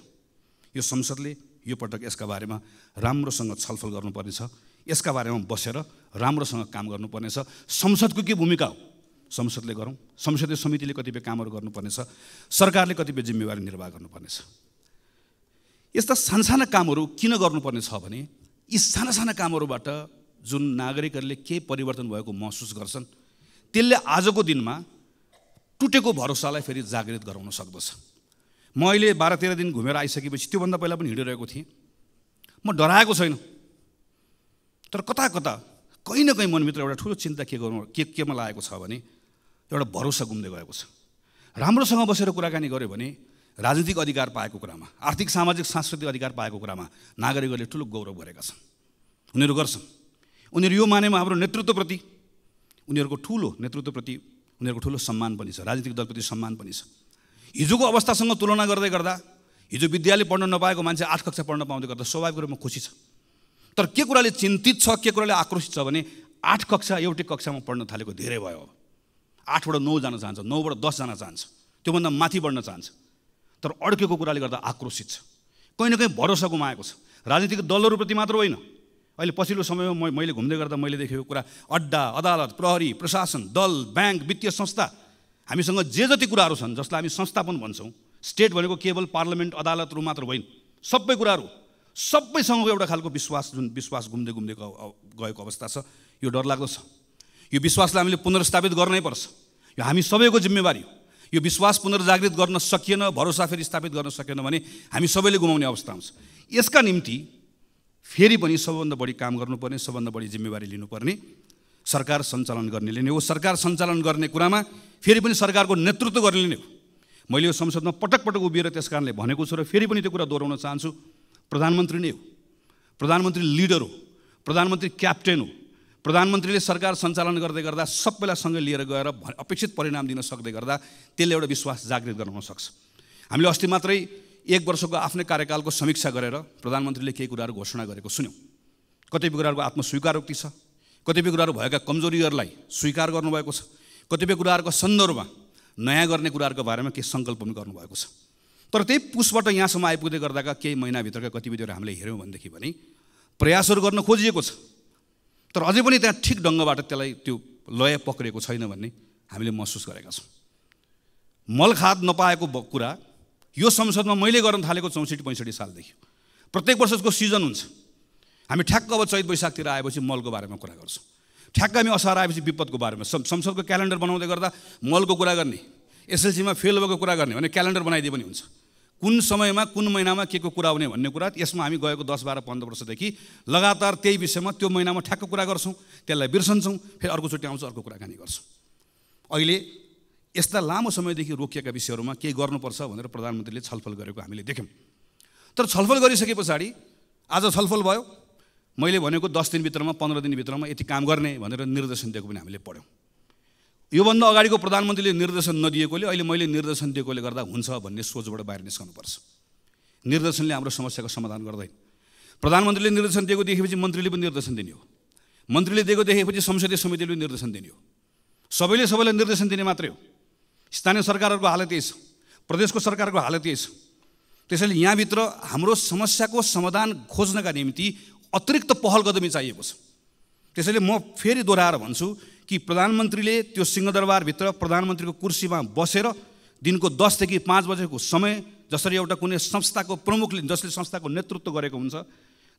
यो संसदले यो पटक यसका बारेमा राम्रोसँग छलफल गर्नुपर्नेछ। यसका बारेमा बसेर राम्रोसँग काम गर्नुपर्नेछ। संसदको के भूमिका हो संसदले गरौँ, संसदीय समितिले कतिपय कामहरू गर्नुपर्नेछ, सरकारले कतिपय जिम्मेवारी निर्वाह गर्नुपर्नेछ। यस्ता साना कामहरू किन गर्नुपर्ने छ भने यी साना कामहरूबाट जुन नागरिकहरूले केही परिवर्तन भएको महसुस गर्छन् त्यसले आजको दिनमा टुटेको भरोसालाई फेरि जागृत गराउन सक्दछ। म अहिले 12-13 दिन घुमेर आइसकेपछि त्योभन्दा पहिला पनि हिँडिरहेको थिएँ। म डराएको छैन, तर कता कता कहीँ न कहीँ मनभित्र एउटा ठुलो चिन्ता केमा लागेको छ भने एउटा भरोसा गुम्दै गएको छ। राम्रोसँग बसेर कुराकानी गऱ्यो भने राजनीतिक अधिकार पाएको कुरामा, आर्थिक सामाजिक सांस्कृतिक अधिकार पाएको कुरामा नागरिकहरूले ठुलो गौरव गरेका छन्। उनीहरू गर्छन्। उनीहरू यो मानेमा हाम्रो नेतृत्वप्रति उनीहरूको ठुलो सम्मान पनि छ, राजनीतिक दलप्रति सम्मान पनि छ। हिजोको अवस्थासँग तुलना गर्दै गर्दा हिजो विद्यालय पढ्न नपाएको मान्छे 8 कक्षा पढ्न पाउँदै गर्दा स्वाभाविक रूपमा खुसी छ। तर के कुराले चिन्तित छ, के कुराले आक्रोशित छ भने 8 कक्षा एउटै कक्षामा पढ्न थालेको धेरै भयो। 8बाट 9 जान चाहन्छ, 9बाट 10 जान चाहन्छ, त्योभन्दा माथि बढ्न चाहन्छ। तर अड्केको कुराले गर्दा आक्रोशित छ, कहीँ न कहीँ भरोसा गुमाएको छ। राजनीतिक दलहरूप्रति मात्र होइन, अहिले पछिल्लो समयमा मैले घुम्दै गर्दा मैले देखेको कुरा अड्डा, अदालत, प्रहरी, प्रशासन, दल, ब्याङ्क, वित्तीय संस्था, हामीसँग जे जति कुराहरू छन् जसलाई हामी संस्था पनि भन्छौँ। स्टेट भनेको केवल पार्लियामेन्ट, अदालतहरू मात्र होइन, सबै कुराहरू सबैसँगको एउटा खालको विश्वास घुम्दै गएको अवस्था छ। यो डरलाग्दो छ। यो विश्वासलाई हामीले पुनर्स्थापित गर्नै पर्छ। यो हामी सबैको जिम्मेवारी हो। यो विश्वास पुनर्जागृत गर्न सकिएन, भरोसा फेरि स्थापित गर्न सकेन भने हामी सबैले गुमाउने अवस्था आउँछ। यसका निम्ति फेरि पनि सबभन्दा बढी काम गर्नुपर्ने, सबभन्दा बढी जिम्मेवारी लिनुपर्ने सरकार सञ्चालन गर्नेले नै हो। सरकार सञ्चालन गर्ने कुरामा फेरि पनि सरकारको नेतृत्व गर्नेले नै हो। मैले यो संसदमा पटक पटक उभिएर त्यस कारणले भनेको छु र फेरि पनि त्यो कुरा दोहोऱ्याउन चाहन्छु। प्रधानमन्त्री नै हो, प्रधानमन्त्री लिडर हो, प्रधानमन्त्री क्याप्टेन हो। प्रधानमन्त्रीले सरकार सञ्चालन गर्दै गर्दा सबैलाई सँगै लिएर गएर अपेक्षित परिणाम दिन सक्दै गर्दा त्यसले एउटा विश्वास जागृत गराउन सक्छ। हामीले अस्ति मात्रै 1 वर्षको आफ्नै कार्यकालको समीक्षा गरेर प्रधानमन्त्रीले केही कुराहरू घोषणा गरेको सुन्यौँ। कतिपय कुराहरूको आत्मस्वीकारोक्ति छ, कतिपय कुराहरू भएका कमजोरीहरूलाई स्वीकार गर्नुभएको छ, कतिपय कुराहरूको सन्दर्भमा नयाँ गर्ने कुराहरूको बारेमा केही सङ्कल्प पनि गर्नुभएको छ। तर त्यही पुसबाट यहाँसम्म आइपुग्दै गर्दाका केही महिनाभित्रका गतिविधिहरू हामीले हेऱ्यौँ भनेदेखि पनि प्रयासहरू गर्न खोजिएको छ, तर अझै पनि त्यहाँ ठिक ढङ्गबाट त्यसलाई त्यो लय पक्रिएको छैन भन्ने हामीले महसुस गरेका छौँ। मलखाद नपाएको कुरा यो संसदमा मैले गर्न थालेको 64-65 सालदेखि प्रत्येक वर्षको सिजन हुन्छ। हामी ठ्याक्क अब चैत वैशाखतिर आएपछि मलको बारेमा कुरा गर्छौँ, ठ्याक्क हामी असार आएपछि विपदको बारेमा। संसदको क्यालेन्डर बनाउँदै गर्दा मलको कुरा गर्ने, एसएलसीमा फेल भएको कुरा गर्ने भने क्यालेन्डर बनाइदिए पनि हुन्छ। कुन समयमा कुन महिनामा के को कुरा हुने भन्ने कुरा यसमा हामी गएको 10, 12, 15 वर्षदेखि लगातार त्यही विषयमा त्यो महिनामा ठ्याक्क कुरा गर्छौँ, त्यसलाई बिर्सन्छौँ, फेरि अर्कोचोटि आउँछ अर्को कुराकानी गर्छौँ। अहिले यस्ता लामो समयदेखि रोकिएका विषयहरूमा केही गर्नुपर्छ भनेर प्रधानमन्त्रीले छलफल गरेको हामीले देख्यौँ। तर छलफल गरिसके पछाडि आज छलफल भयो, मैले भनेको 10 दिनभित्रमा 15 दिनभित्रमा यति काम गर्ने भनेर निर्देशन दिएको पनि हामीले पढ्यौँ। योभन्दा अगाडिको प्रधानमन्त्रीले निर्देशन नदिएकोले अहिले मैले निर्देशन दिएकोले गर्दा हुन्छ भन्ने सोचबाट बाहिर निस्कनुपर्छ। निर्देशनले हाम्रो समस्याको समाधान गर्दैन। प्रधानमन्त्रीले निर्देशन दिएको देखेपछि मन्त्रीले पनि निर्देशन दिने हो, मन्त्रीले दिएको देखेपछि संसदीय समितिले पनि निर्देशन दिने हो, सबैले सबैलाई निर्देशन दिने मात्रै हो। स्थानीय सरकारहरूको हालत यही छ, प्रदेशको सरकारको हालत यही छ। त्यसैले यहाँभित्र हाम्रो समस्याको समाधान खोज्नका निम्ति अतिरिक्त पहल कदमी चाहिएको छ। त्यसैले म फेरि दोहोऱ्याएर भन्छु कि प्रधानमन्त्रीले त्यो सिंहदरबारभित्र प्रधानमन्त्रीको कुर्सीमा बसेर दिनको 10 देखि 5 बजेको समय, जसरी एउटा कुनै संस्थाको प्रमुखले जसले संस्थाको नेतृत्व गरेको हुन्छ,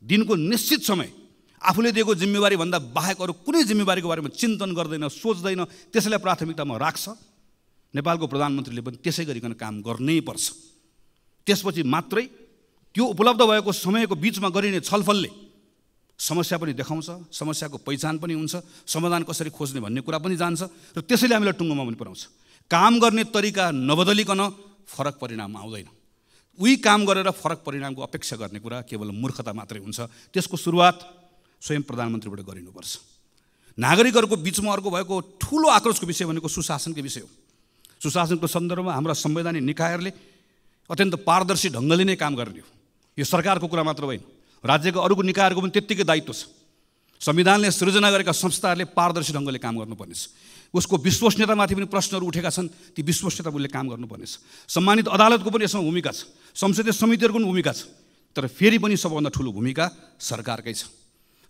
दिनको निश्चित समय आफूले दिएको जिम्मेवारीभन्दा बाहेक अरू कुनै जिम्मेवारीको बारेमा चिन्तन गर्दैन, सोच्दैन, त्यसैलाई प्राथमिकतामा राख्छ। नेपालको प्रधानमन्त्रीले पनि त्यसै गरिकन काम गर्नै पर्छ। त्यसपछि मात्रै त्यो उपलब्ध भएको समयको बिचमा गरिने छलफलले समस्या पनि देखाउँछ, समस्याको पहिचान पनि हुन्छ, समाधान कसरी खोज्ने भन्ने कुरा पनि जान्छ र त्यसैले हामीलाई टुङ्गोमा पनि पुर्याउँछ। काम गर्ने तरिका नबदलिकन फरक परिणाम आउँदैन। उही काम गरेर फरक परिणामको अपेक्षा गर्ने कुरा केवल मूर्खता मात्रै हुन्छ। त्यसको सुरुवात स्वयं प्रधानमन्त्रीबाट गरिनुपर्छ। नागरिकहरूको बिचमा अर्को भएको ठुलो आक्रोशको विषय भनेको सुशासनको विषय हो। सुशासनको सन्दर्भमा हाम्रा संवैधानिक निकायहरूले अत्यन्त पारदर्शी ढङ्गले नै काम गर्ने हो। यो सरकारको कुरा मात्र होइन, राज्यको अरूको निकायहरूको पनि त्यत्तिकै दायित्व छ। संविधानले सृजना गरेका संस्थाहरूले पारदर्शी ढङ्गले काम गर्नुपर्नेछ। उसको विश्वसनीयतामाथि पनि प्रश्नहरू उठेका छन्, ती विश्वसनीयताले काम गर्नुपर्नेछ। सम्मानित अदालतको पनि यसमा भूमिका छ, संसदीय समितिहरूको पनि भूमिका छ, तर फेरि पनि सबभन्दा ठुलो भूमिका सरकारकै छ।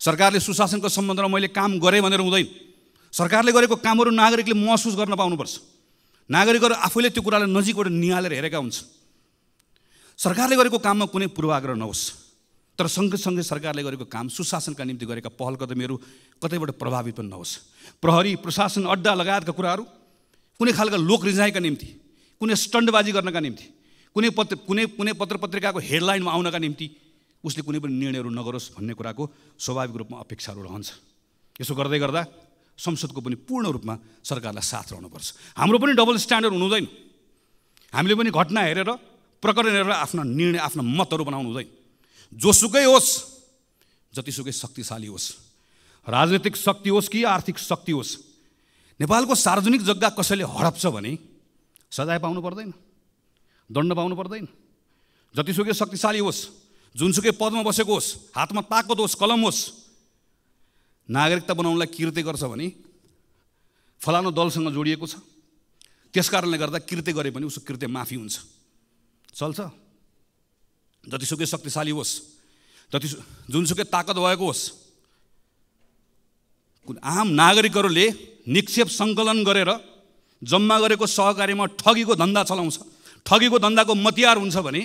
सरकारले सुशासनको सम्बन्धमा मैले काम गरेँ भनेर हुँदैन। सरकारले गरेको कामहरू नागरिकले महसुस गर्न पाउनुपर्छ। नागरिकहरू आफैले त्यो कुरालाई नजिकबाट निहालेर हेरेका हुन्छन्। सरकारले गरेको काममा कुनै पूर्वाग्रह नहोस्, तर सँगसँगै सरकारले गरेको काम सुशासनका निम्ति गरेका पहल कदमीहरू कतैबाट प्रभावित पनि नहोस्। प्रहरी, प्रशासन, अड्डा लगायतका कुराहरू कुनै खालका लोक रिझाइका निम्ति, कुनै स्टन्टबाजी गर्नका निम्ति, कुनै पत्र पत्रिकाको हेडलाइनमा आउनका निम्ति उसले कुनै पनि निर्णयहरू नगरोस् भन्ने कुराको स्वाभाविक रूपमा अपेक्षाहरू रहन्छ। यसो गर्दै गर्दा संसदको पनि पूर्ण रूपमा सरकारलाई साथ रहनुपर्छ। हाम्रो पनि डबल स्ट्यान्डर्ड हुनु हुँदैन। हामीले पनि घटना हेरेर, प्रकरण हेरेर आफ्ना निर्णय, आफ्ना मतहरू बनाउनु हुँदैन। जोसुकै होस्, जतिसुकै शक्तिशाली होस्, राजनीतिक शक्ति होस् कि आर्थिक शक्ति होस्, नेपालको सार्वजनिक जग्गा कसैले हडप्छ भने सजाय पाउनु पर्दैन, दण्ड पाउनु पर्दैन। जतिसुकै शक्तिशाली होस्, जुनसुकै पदमा बसेको होस्, हातमा ताकत होस्, कलम होस्, नागरिकता बनाउनलाई कृत्य गर्छ भने फलानु दलसँग जोडिएको छ, त्यस कारणले गर्दा कृत्य गरे पनि उसको कृत्य माफी हुन्छ, चल्छ। जतिसुकै शक्तिशाली होस्, जुनसुकै ताकत भएको होस्, आम नागरिकहरूले निक्षेप सङ्कलन गरेर जम्मा गरेको सहकारीमा ठगीको धन्दा चलाउँछ, ठगीको धन्दाको मतियार हुन्छ भने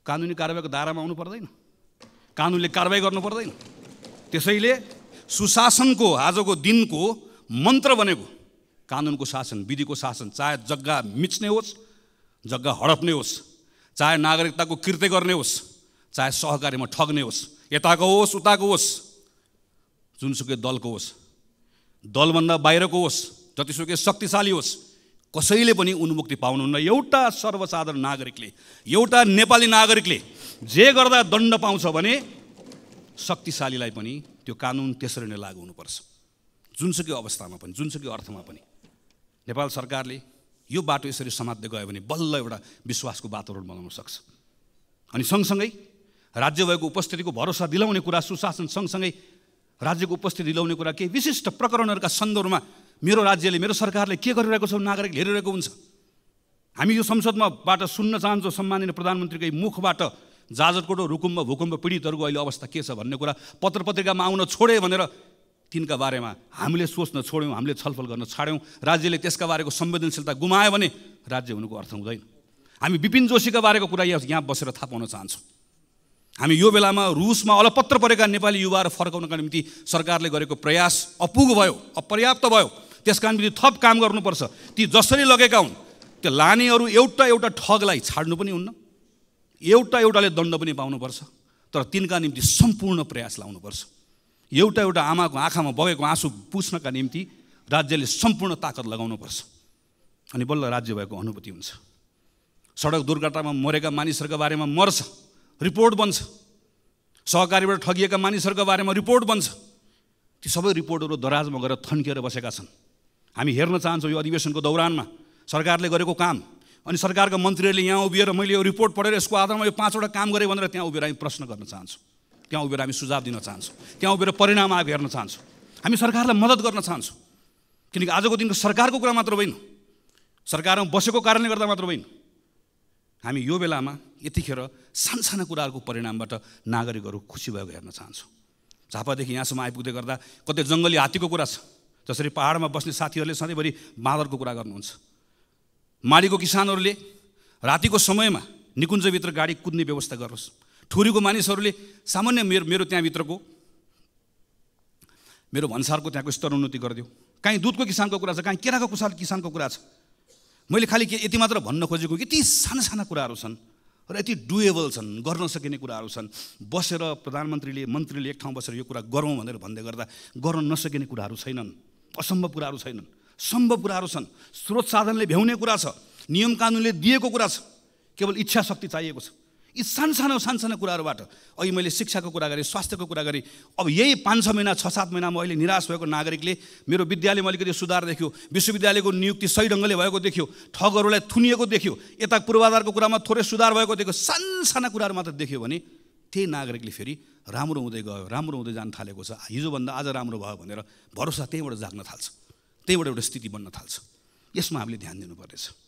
कानुनी कारबाहीको दायरामा आउनु पर्दैन, कानुनले कारबाही गर्नु पर्दैन। त्यसैले सुशासनको आजको दिनको मन्त्र बनेको कानुनको शासन, विधिको शासन, चाहे जग्गा मिच्ने होस्, जग्गा हडप्ने होस्, चाहे नागरिकताको कृत्य गर्ने होस्, चाहे सहकारीमा ठग्ने होस्, यताको होस् उताको होस्, जुनसुकै दलको होस्, दलभन्दा बाहिरको होस्, जतिसुकै शक्तिशाली होस्, कसैले पनि उन्मुक्ति पाउनुहुन्न। एउटा सर्वसाधारण नागरिकले, एउटा नेपाली नागरिकले जे गर्दा दण्ड पाउँछ भने शक्तिशालीलाई पनि त्यो कानुन त्यसरी नै लागू हुनुपर्छ। जुनसुकै अवस्थामा पनि, जुनसुकै अर्थमा पनि नेपाल सरकारले यो बाटो यसरी समात्दै गयो भने बल्ल एउटा विश्वासको वातावरण बनाउन सक्छ। अनि सँगसँगै राज्य भएको उपस्थितिको भरोसा दिलाउने कुरा, सुशासन सँगसँगै राज्यको उपस्थिति दिलाउने कुरा, केही विशिष्ट प्रकरणहरूका सन्दर्भमा मेरो राज्यले, मेरो सरकारले के गरिरहेको छ नागरिकले हेरिरहेको हुन्छ। हामी यो संसदमाबाट सुन्न चाहन्छौँ सम्माननीय प्रधानमन्त्रीकै मुखबाट जाजरकोट रुकुममा भूकम्प पीडितहरूको अहिले अवस्था के छ भन्ने कुरा पत्र पत्रिकामा आउन छोडे भनेर तिनका बारेमा हामीले सोच्न छोड्यौँ, हामीले छलफल गर्न छाड्यौँ। राज्यले त्यसका बारेको संवेदनशीलता गुमायो भने राज्य हुनुको अर्थ हुँदैन। हामी विपिन जोशीका बारेको कुरा यहाँ बसेर थाहा पाउन चाहन्छौँ। हामी यो बेलामा रुसमा अलपत्र परेका नेपाली युवाहरू फर्काउनका निम्ति सरकारले गरेको प्रयास अपुग भयो, अपर्याप्त भयो। त्यसका निम्ति थप काम गर्नुपर्छ। ती जसरी लगेका हुन् त्यो लानेहरू एउटा एउटा ठगलाई छाड्नु पनि हुन्न, एउटा एउटाले दण्ड पनि पाउनुपर्छ, तर तिनका निम्ति सम्पूर्ण प्रयास लाउनुपर्छ। एउटा एउटा आमाको आँखामा बगेको आँसु पुछ्नका निम्ति राज्यले सम्पूर्ण ताकत लगाउनुपर्छ, अनि बल्ल राज्य भएको अनुभूति हुन्छ। सडक दुर्घटनामा मरेका मानिसहरूका बारेमा मर्छ, रिपोर्ट बन्छ। सहकारीबाट ठगिएका मानिसहरूका बारेमा रिपोर्ट बन्छ। ती सबै रिपोर्टहरू दराजमा गएर थन्किएर बसेका छन्। हामी हेर्न चाहन्छौँ यो अधिवेशनको दौरानमा सरकारले गरेको काम, अनि सरकारका मन्त्रीहरूले यहाँ उभिएर मैले यो रिपोर्ट पढेर यसको आधारमा यो 5वटा काम गरेँ भनेर त्यहाँ उभिएर हामी प्रश्न गर्न चाहन्छौँ, त्यहाँ उभिएर हामी सुझाव दिन चाहन्छौँ, त्यहाँ उभिएर परिणाम आएको हेर्न चाहन्छौँ। हामी सरकारलाई मद्दत गर्न चाहन्छौँ, किनकि आजको दिनको सरकारको कुरा मात्र होइन, सरकारमा बसेको कारणले गर्दा मात्र होइन। हामी यो बेलामा यतिखेर सानसाना कुराहरूको परिणामबाट नागरिकहरू खुसी भएको हेर्न चाहन्छौँ। झापादेखि यहाँसम्म आइपुग्दै गर्दा कतै जङ्गली हात्तीको कुरा छ, जसरी पहाडमा बस्ने साथीहरूले सधैँभरि बाँदरको कुरा गर्नुहुन्छ। माडीको किसानहरूले रातिको समयमा निकुञ्जभित्र गाडी कुद्ने व्यवस्था गर्नुहोस्। ठुरीको मानिसहरूले सामान्य मेरो त्यहाँभित्रको मेरो भन्सारको त्यहाँको स्तरोन्नति गरिदियो। काहीँ दुधको किसानको कुरा छ, काहीँ केराको किसानको कुरा छ। मैले खालि यति मात्र भन्न खोजेको, यति साना कुराहरू छन् र यति डुएबल छन्, गर्न सकिने कुराहरू छन्। बसेर प्रधानमन्त्रीले मन्त्रीले एक ठाउँ बसेर यो कुरा गरौँ भनेर भन्दै गर्दा गर्न नसकिने कुराहरू छैनन्, असम्भव कुराहरू छैनन्, सम्भव कुराहरू छन्। स्रोत साधनले भ्याउने कुरा छ, नियम कानुनले दिएको कुरा छ, केवल इच्छा शक्ति चाहिएको छ। यी सानसाना कुराहरूबाट अहिले मैले शिक्षाको कुरा गरेँ, स्वास्थ्यको कुरा गरेँ। अब यही 5-6 महिना 6-7 महिनामा अहिले निराश भएको नागरिकले मेरो विद्यालयमा अलिकति सुधार देख्यो, विश्वविद्यालयको नियुक्ति सही ढङ्गले भएको देख्यो, ठगहरूलाई थुनिएको देख्यो, यता पूर्वाधारको कुरामा थोरै सुधार भएको देख्यो, सानसाना कुराहरू मात्र देख्यो भने त्यही नागरिकले फेरि राम्रो हुँदै गयो, राम्रो हुँदै जान थालेको छ, हिजोभन्दा आज राम्रो भयो भनेर भरोसा त्यहीँबाट जाग्न थाल्छ, त्यहीँबाट एउटा स्थिति बन्न थाल्छ। यसमा हामीले ध्यान दिनुपर्नेछ।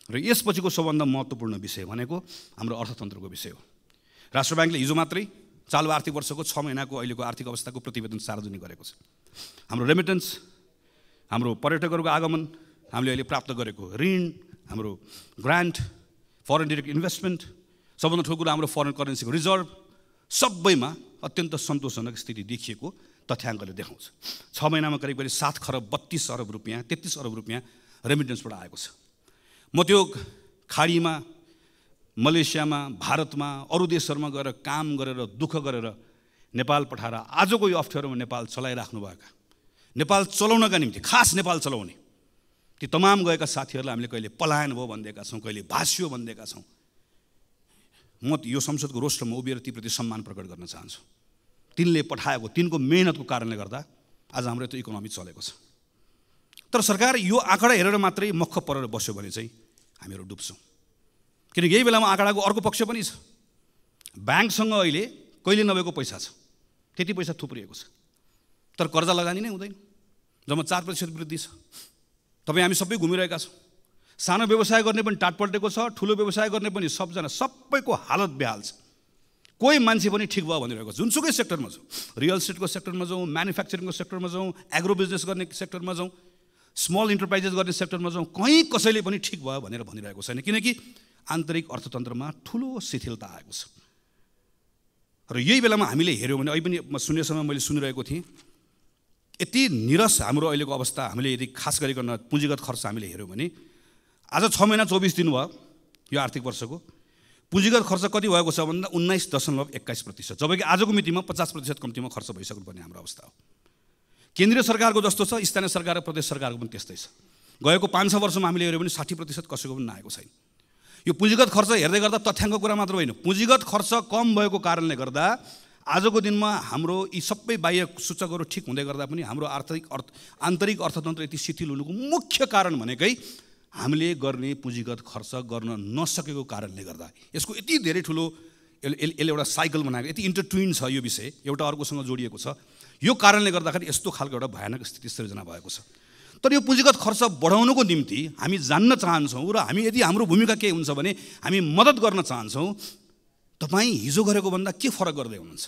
र यसपछिको सबभन्दा महत्त्वपूर्ण विषय भनेको हाम्रो अर्थतन्त्रको विषय हो। राष्ट्र ब्याङ्कले हिजो मात्रै चालु आर्थिक वर्षको 6 महिनाको अहिलेको आर्थिक अवस्थाको प्रतिवेदन सार्वजनिक गरेको छ। हाम्रो रेमिटेन्स, हाम्रो पर्यटकहरूको आगमन, हामीले अहिले प्राप्त गरेको ऋण, हाम्रो ग्रान्ट, फरेन डिरेक्ट इन्भेस्टमेन्ट, सबभन्दा ठुलो कुरा हाम्रो फरेन करेन्सीको रिजर्भ, सबैमा अत्यन्त सन्तोषजनक स्थिति देखिएको तथ्याङ्कले देखाउँछ। 6 महिनामा करिब 7 खरब 32 अरब रुपियाँ, 33 अरब रुपियाँ रेमिटेन्सबाट आएको छ। म त्यो खाडीमा, मलेसियामा, भारतमा, अरू देशहरूमा गएर काम गरेर दुःख गरेर नेपाल पठाएर आजको यो अप्ठ्यारोमा नेपाल चलाइराख्नुभएका, नेपाल चलाउनका निम्ति खास नेपाल चलाउने ती तमाम गएका साथीहरूलाई हामीले कहिले पलायन भयो भनिदिएका छौँ, कहिले भाष्यो भनिदिएका छौँ। म यो संसदको रोस्टरमा उभिएर तीप्रति सम्मान प्रकट गर्न चाहन्छु। तिनले पठाएको, तिनको मेहनतको कारणले गर्दा आज हाम्रो त्यो इकोनोमी चलेको छ। तर सरकार यो आँकडा हेरेर मात्रै मख परेर बस्यो भने चाहिँ हामीहरू डुब्छौँ। किनकि यही बेलामा आँकडाको अर्को पक्ष पनि छ। ब्याङ्कसँग अहिले कहिले नभएको पैसा छ, त्यति पैसा थुप्रिएको छ, तर कर्जा लगानी नै हुँदैन। जम्मा 4% वृद्धि छ। तपाईँ हामी सबै घुमिरहेका छौँ। सानो व्यवसाय गर्ने पनि टाट पल्टेको छ, ठुलो व्यवसाय गर्ने पनि सबैको हालत बेहाल छ। कोही मान्छे पनि ठिक भयो भनिरहेको छ। जुनसुकै सेक्टरमा जाउँ, रियल इस्टेटको सेक्टरमा जाउँ, म्यानुफ्याक्चरिङको सेक्टरमा जाउँ, एग्रो बिजनेस गर्ने सेक्टरमा जाउँ, स्मल इन्टरप्राइजेस गर्ने सेक्टरमा जाउँ, कहीँ कसैले पनि ठिक भयो भनेर भनिरहेको छैन। किनकि आन्तरिक अर्थतन्त्रमा ठुलो शिथिलता आएको छ। र यही बेलामा हामीले हेऱ्यौँ भने अहिले पनि सुन्ने समय मैले सुनिरहेको थिएँ, यति निरस हाम्रो अहिलेको अवस्था। हामीले यदि खास गरिकन पुँजीगत खर्च हामीले हेऱ्यौँ भने आज 6 महिना 24 दिन भयो यो आर्थिक वर्षको, पुँजीगत खर्च कति भएको छ भन्दा 19.21%, जबकि आजको मितिमा 50% कम्तीमा खर्च भइसक्नुपर्ने हाम्रो अवस्था हो। केन्द्रीय सरकारको जस्तो छ, स्थानीय सरकार र प्रदेश सरकारको पनि त्यस्तै छ। गएको 5-6 वर्षमा हामीले हेऱ्यौँ भने 60% कसैको पनि नआएको छैन। यो पुँजीगत खर्च हेर्दै गर्दा तथ्याङ्क कुरा मात्र होइन, पुँजीगत खर्च कम भएको कारणले गर्दा आजको दिनमा हाम्रो यी सबै बाह्य सूचकहरू ठिक हुँदै गर्दा पनि हाम्रो आन्तरिक अर्थतन्त्र यति शिथिल हुनुको मुख्य कारण भनेकै हामीले गर्ने पुँजीगत खर्च गर्न नसकेको कारणले गर्दा, यसको यति धेरै ठुलो यसले एउटा साइकल बनाएको, यति इन्टरट्विन छ यो विषय, एउटा अर्कोसँग जोडिएको छ। यो कारणले गर्दाखेरि यस्तो खालको एउटा भयानक स्थिति सृजना भएको छ। तर यो पुँजीगत खर्च बढाउनुको निम्ति हामी जान्न चाहन्छौँ र हामी यदि हाम्रो भूमिका के हुन्छ भने हामी मद्दत गर्न चाहन्छौँ। तपाईँ हिजो गरेको भन्दा के फरक गर्दै हुनुहुन्छ?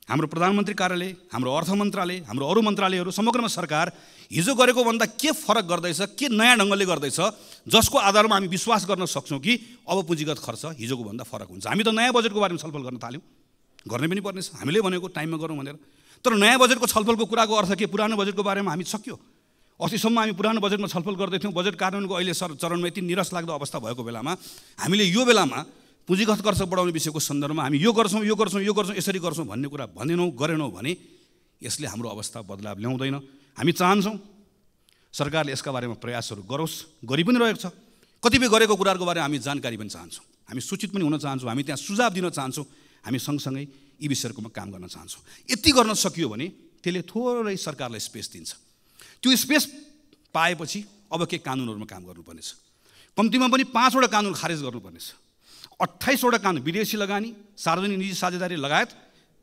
हाम्रो प्रधानमन्त्री कार्यालय, हाम्रो अर्थ मन्त्रालय, हाम्रो अरू मन्त्रालयहरू, समग्रमा सरकार हिजो गरेको भन्दा के फरक गर्दैछ, के नयाँ ढङ्गले गर्दैछ, जसको आधारमा हामी विश्वास गर्न सक्छौँ कि अब पुँजीगत खर्च हिजोको भन्दा फरक हुन्छ। हामी त नयाँ बजेटको बारेमा छलफल गर्न थाल्यौँ, गर्ने पनि पर्नेछ, हामीले भनेको टाइममा गरौँ भनेर। तर नयाँ बजेटको छलफलको कुराको अर्थ के? पुरानो बजेटको बारेमा हामी सक्यो। अस्तिसम्म हामी पुरानो बजेटमा छलफल गर्दैथ्यौँ। बजेट कार्यान्वयनको अहिले चरणमा यति निराश लाग्दो अवस्था भएको बेलामा हामीले यो बेलामा पुँजीगत खर्च बढाउने विषयको सन्दर्भमा हामी यो गर्छौँ, यो गर्छौँ, यो गर्छौँ, यसरी गर्छौँ भन्ने कुरा भनेनौँ, गरेनौँ भने यसले हाम्रो अवस्था बदलाव ल्याउँदैन। हामी चाहन्छौँ सरकारले यसका बारेमा प्रयासहरू गरोस्, गरि पनि रहेको छ। कतिपय गरेको कुराहरूको बारेमा हामी जानकारी पनि चाहन्छौँ, हामी सूचित पनि हुन चाहन्छौँ, हामी त्यहाँ सुझाव दिन चाहन्छौँ, हामी सँगसँगै यी विषयहरूमा काम गर्न चाहन्छौँ। यति गर्न सकियो भने त्यसले थोरै सरकारलाई स्पेस दिन्छ। त्यो स्पेस पाएपछि अब के कानुनहरूमा काम गर्नुपर्नेछ। कम्तीमा पनि 5वटा कानुन खारेज गर्नुपर्नेछ। 28वटा कानुन, विदेशी लगानी, सार्वजनिक निजी साझेदारी लगायत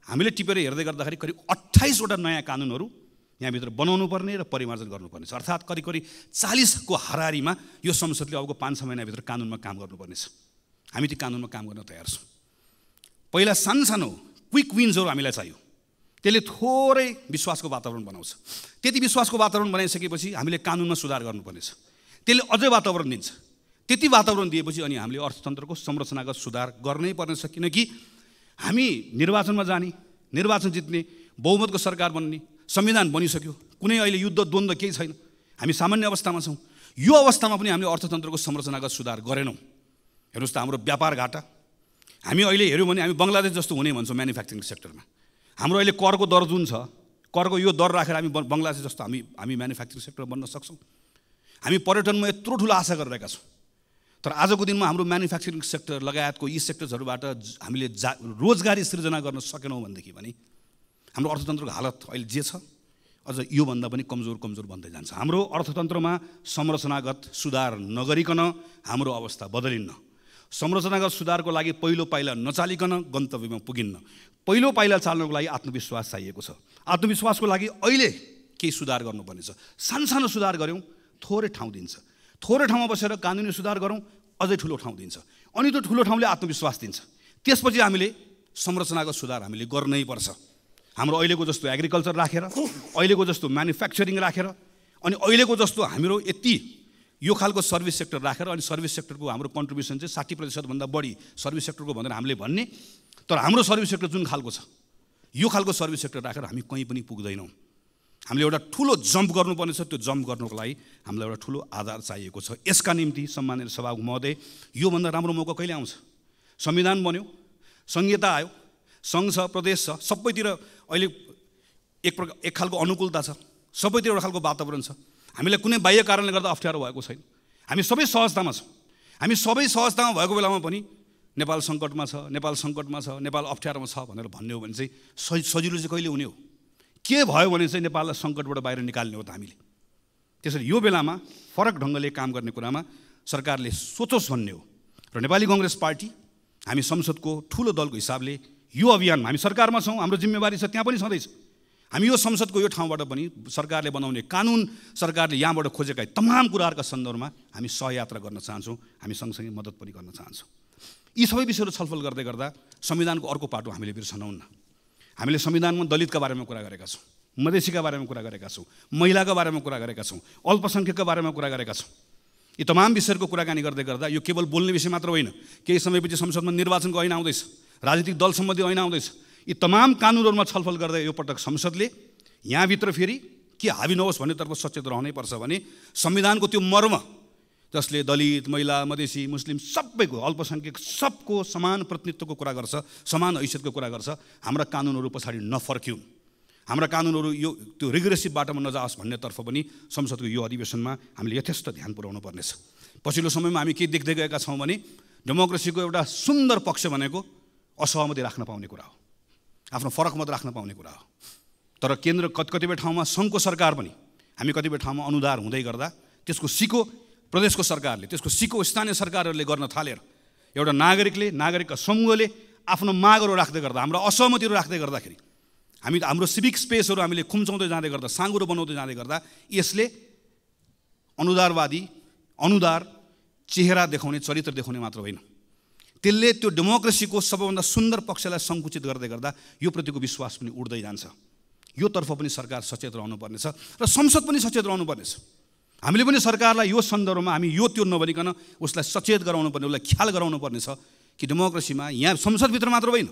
हामीले टिपेर हेर्दै गर्दाखेरि करिब 28वटा नयाँ कानुनहरू यहाँभित्र बनाउनु पर्ने र परिमार्जन गर्नुपर्नेछ। अर्थात् करिब 40को हाराहारीमा यो संसदले अबको 5-6 महिनाभित्र कानुनमा काम गर्नुपर्नेछ। हामी ती कानुनमा काम गर्न तयार छौँ। पहिला सानो क्विक विन्सहरू हामीलाई चाहियो, त्यसले थोरै विश्वासको वातावरण बनाउँछ। त्यति विश्वासको वातावरण बनाइसकेपछि हामीले कानुनमा सुधार गर्नुपर्नेछ, त्यसले अझै वातावरण दिन्छ। त्यति वातावरण दिएपछि अनि हामीले अर्थतन्त्रको संरचनागत सुधार गर्नै पर्नेछ। किनकि हामी निर्वाचनमा जाने, निर्वाचन जित्ने, बहुमतको सरकार बन्ने, संविधान बनिसक्यो, कुनै अहिले युद्ध द्वन्द्व केही छैन, हामी सामान्य अवस्थामा छौँ। यो अवस्थामा पनि हामीले अर्थतन्त्रको संरचनागत सुधार गरेनौँ। हेर्नुहोस् त हाम्रो व्यापार घाटा, हामी अहिले हेऱ्यौँ भने हामी बङ्गलादेश जस्तो हुने भन्छौँ म्यानुफ्याक्चरिङ सेक्टरमा। हाम्रो अहिले करको दर जुन छ, करको यो दर राखेर हामी बङ्गलादेश जस्तो हामी म्यानुफ्याक्चरिङ सेक्टर बन्न सक्छौँ। हामी पर्यटनमा यत्रो ठुलो आशा गरिरहेका छौँ। तर आजको दिनमा हाम्रो म्यानुफ्याक्चरिङ सेक्टर लगायतको यी सेक्टर्सहरूबाट हामीले रोजगारी सृजना गर्न सकेनौँ भनेदेखि भने हाम्रो अर्थतन्त्रको हालत अहिले जे छ अझ योभन्दा पनि कमजोर बन्दै जान्छ। हाम्रो अर्थतन्त्रमा संरचनागत सुधार नगरिकन हाम्रो अवस्था बदलिन्न। संरचनागत सुधारको लागि पहिलो पाइला नचालिकन गन्तव्यमा पुगिन्न। पहिलो पाइला चाल्नको लागि आत्मविश्वास चाहिएको छ। आत्मविश्वासको लागि अहिले केही सुधार गर्नुपर्नेछ। सानो सुधार गऱ्यौँ थोरै ठाउँ दिन्छ, थोरै ठाउँमा बसेर कानुनी सुधार गरौँ अझै ठुलो ठाउँ दिन्छ, अनि त्यो ठुलो ठाउँले आत्मविश्वास दिन्छ। त्यसपछि हामीले संरचनागत सुधार हामीले गर्नै पर्छ। हाम्रो अहिलेको जस्तो एग्रिकल्चर राखेर, अहिलेको जस्तो म्यानुफ्याक्चरिङ राखेर, अनि अहिलेको जस्तो हाम्रो यति यो खालको सर्भिस सेक्टर राखेर, अनि सर्भिस सेक्टरको हाम्रो कन्ट्रिब्युसन चाहिँ 60% बढी सर्भिस सेक्टरको भनेर हामीले भन्ने, तर हाम्रो सर्भिस सेक्टर जुन खालको छ यो खालको सर्भिस सेक्टर राखेर हामी कहीँ पनि पुग्दैनौँ। हामीले एउटा ठुलो जम्प गर्नुपर्ने छ। त्यो जम्प गर्नुको लागि हामीलाई एउटा ठुलो आधार चाहिएको छ। यसका निम्ति सम्माननीय सभामुख महोदय, योभन्दा राम्रो मौका कहिले आउँछ? संविधान बन्यो, संहिता आयो, सङ्घ छ, प्रदेश छ, सबैतिर अहिले एक खालको अनुकूलता छ, सबैतिर एउटा खालको वातावरण छ। हामीलाई कुनै बाह्य कारणले गर्दा अप्ठ्यारो भएको छैन। हामी सबै सहजतामा छौँ। हामी सबै सहजतामा भएको बेलामा पनि नेपाल सङ्कटमा छ, नेपाल सङ्कटमा छ, नेपाल अप्ठ्यारोमा छ भनेर भन्ने हो भने चाहिँ सजिलो चाहिँ कहिले हुने हो? के भयो भने चाहिँ नेपाललाई सङ्कटबाट बाहिर निकाल्ने हो त हामीले। त्यसरी यो बेलामा फरक ढङ्गले काम गर्ने कुरामा सरकारले सोचोस् भन्ने हो। र नेपाली कङ्ग्रेस पार्टी हामी संसदको ठुलो दलको हिसाबले यो अभियानमा हामी सरकारमा छौँ, हाम्रो जिम्मेवारी छ, त्यहाँ पनि छँदैछ। हामी यो संसदको यो ठाउँबाट पनि सरकारले बनाउने कानुन, सरकारले यहाँबाट खोजेका तमाम कुराहरूका सन्दर्भमा हामी सहयात्रा गर्न चाहन्छौँ, हामी सँगसँगै मद्दत पनि गर्न चाहन्छौँ। यी सबै विषयहरू छलफल गर्दै गर्दा संविधानको अर्को पाटो हामीले बिर्सनौँ न। हामीले संविधानमा दलितका बारेमा कुरा गरेका छौँ, मधेसीका बारेमा कुरा गरेका छौँ, महिलाका बारेमा कुरा गरेका छौँ, अल्पसङ्ख्यकका बारेमा कुरा गरेका छौँ। यी तमाम विषयहरूको कुराकानी गर्दै गर्दा यो केवल बोल्ने विषय मात्र होइन। केही समयपछि संसदमा निर्वाचनको ऐन आउँदैछ, राजनीतिक दल सम्बन्धी ऐन आउँदैछ। यी तमाम कानुनहरूमा छलफल गर्दै यो पटक संसदले यहाँभित्र फेरि के हावी नहोस् भन्नेतर्फ सचेत रहनै पर्छ भने संविधानको त्यो मर्म जसले दलित, महिला, मधेसी, मुस्लिम सबैको, अल्पसङ्ख्यक सबको समान प्रतिनिधित्वको कुरा गर्छ, समान हैसियतको कुरा गर्छ, हाम्रा कानुनहरू पछाडि नफर्क्यौँ, हाम्रा कानुनहरू यो त्यो रिग्रेसिभ बाटोमा नजाओस् भन्नेतर्फ पनि संसदको यो अधिवेशनमा हामीले यथेष्ट ध्यान पुर्याउनु पर्नेछ। पछिल्लो समयमा हामी के देख्दै गएका छौँ भने डेमोक्रेसीको एउटा सुन्दर पक्ष भनेको असहमति राख्न पाउने कुरा हो, आफ्नो फरक मत राख्न पाउने कुरा हो। तर केन्द्र कतिपय ठाउँमा सङ्घको सरकार पनि हामी कतिपय ठाउँमा अनुदार हुँदै गर्दा त्यसको सिको प्रदेशको सरकारले, त्यसको सिको स्थानीय सरकारहरूले गर्न थालेर एउटा नागरिकका समूहले आफ्नो मागहरू राख्दै गर्दा, हाम्रो असहमतिहरू राख्दै गर्दाखेरि, हाम्रो सिभिक स्पेसहरू हामीले खुम्चाउँदै जाँदै गर्दा, साँगुरो बनाउँदै जाँदै गर्दा यसले अनुदार चेहरा देखाउने, चरित्र देखाउने मात्र होइन, त्यसले त्यो डेमोक्रेसीको सबैभन्दा सुन्दर पक्षलाई सङ्कुचित गर्दै गर्दा यो प्रतिको विश्वास पनि उड्दै जान्छ। यो तर्फ पनि सरकार सचेत रहनुपर्नेछ र संसद पनि सचेत रहनुपर्नेछ। हामीले पनि सरकारलाई यो सन्दर्भमा हामी यो त्यो नभनिकन उसलाई सचेत गराउनुपर्ने, उसलाई ख्याल गराउनुपर्नेछ कि डेमोक्रेसीमा यहाँ संसदभित्र मात्र होइन,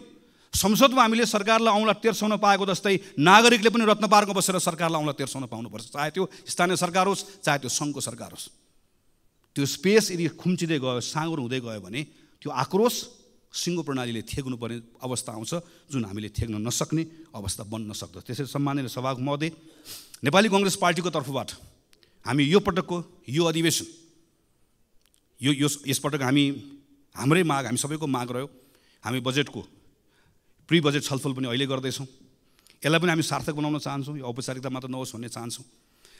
संसदमा हामीले सरकारलाई औँला तेर्साउन पाएको जस्तै नागरिकले पनि रत्न पार्कमा बसेर सरकारलाई औँला तेर्साउन पाउनुपर्छ, चाहे त्यो स्थानीय सरकार होस्, चाहे त्यो सङ्घको सरकार होस्। त्यो स्पेस यदि खुम्चिँदै गयो, साँगुरो हुँदै गयो भने त्यो आक्रोश सिङ्गो प्रणालीले थेग्नुपर्ने अवस्था आउँछ, जुन हामीले थेग्न नसक्ने अवस्था बन्न सक्दछ। त्यसैले सम्माननीय सभामुख महोदय, नेपाली कङ्ग्रेस पार्टीको तर्फबाट हामी यो पटकको यो अधिवेशन यसपटक हाम्रै माग, हामी सबैको माग रह्यो, हामी बजेटको प्री बजेट छलफल पनि अहिले गर्दैछौँ। यसलाई पनि हामी सार्थक बनाउन चाहन्छौँ, यो औपचारिकता मात्र नहोस् भन्ने चाहन्छौँ।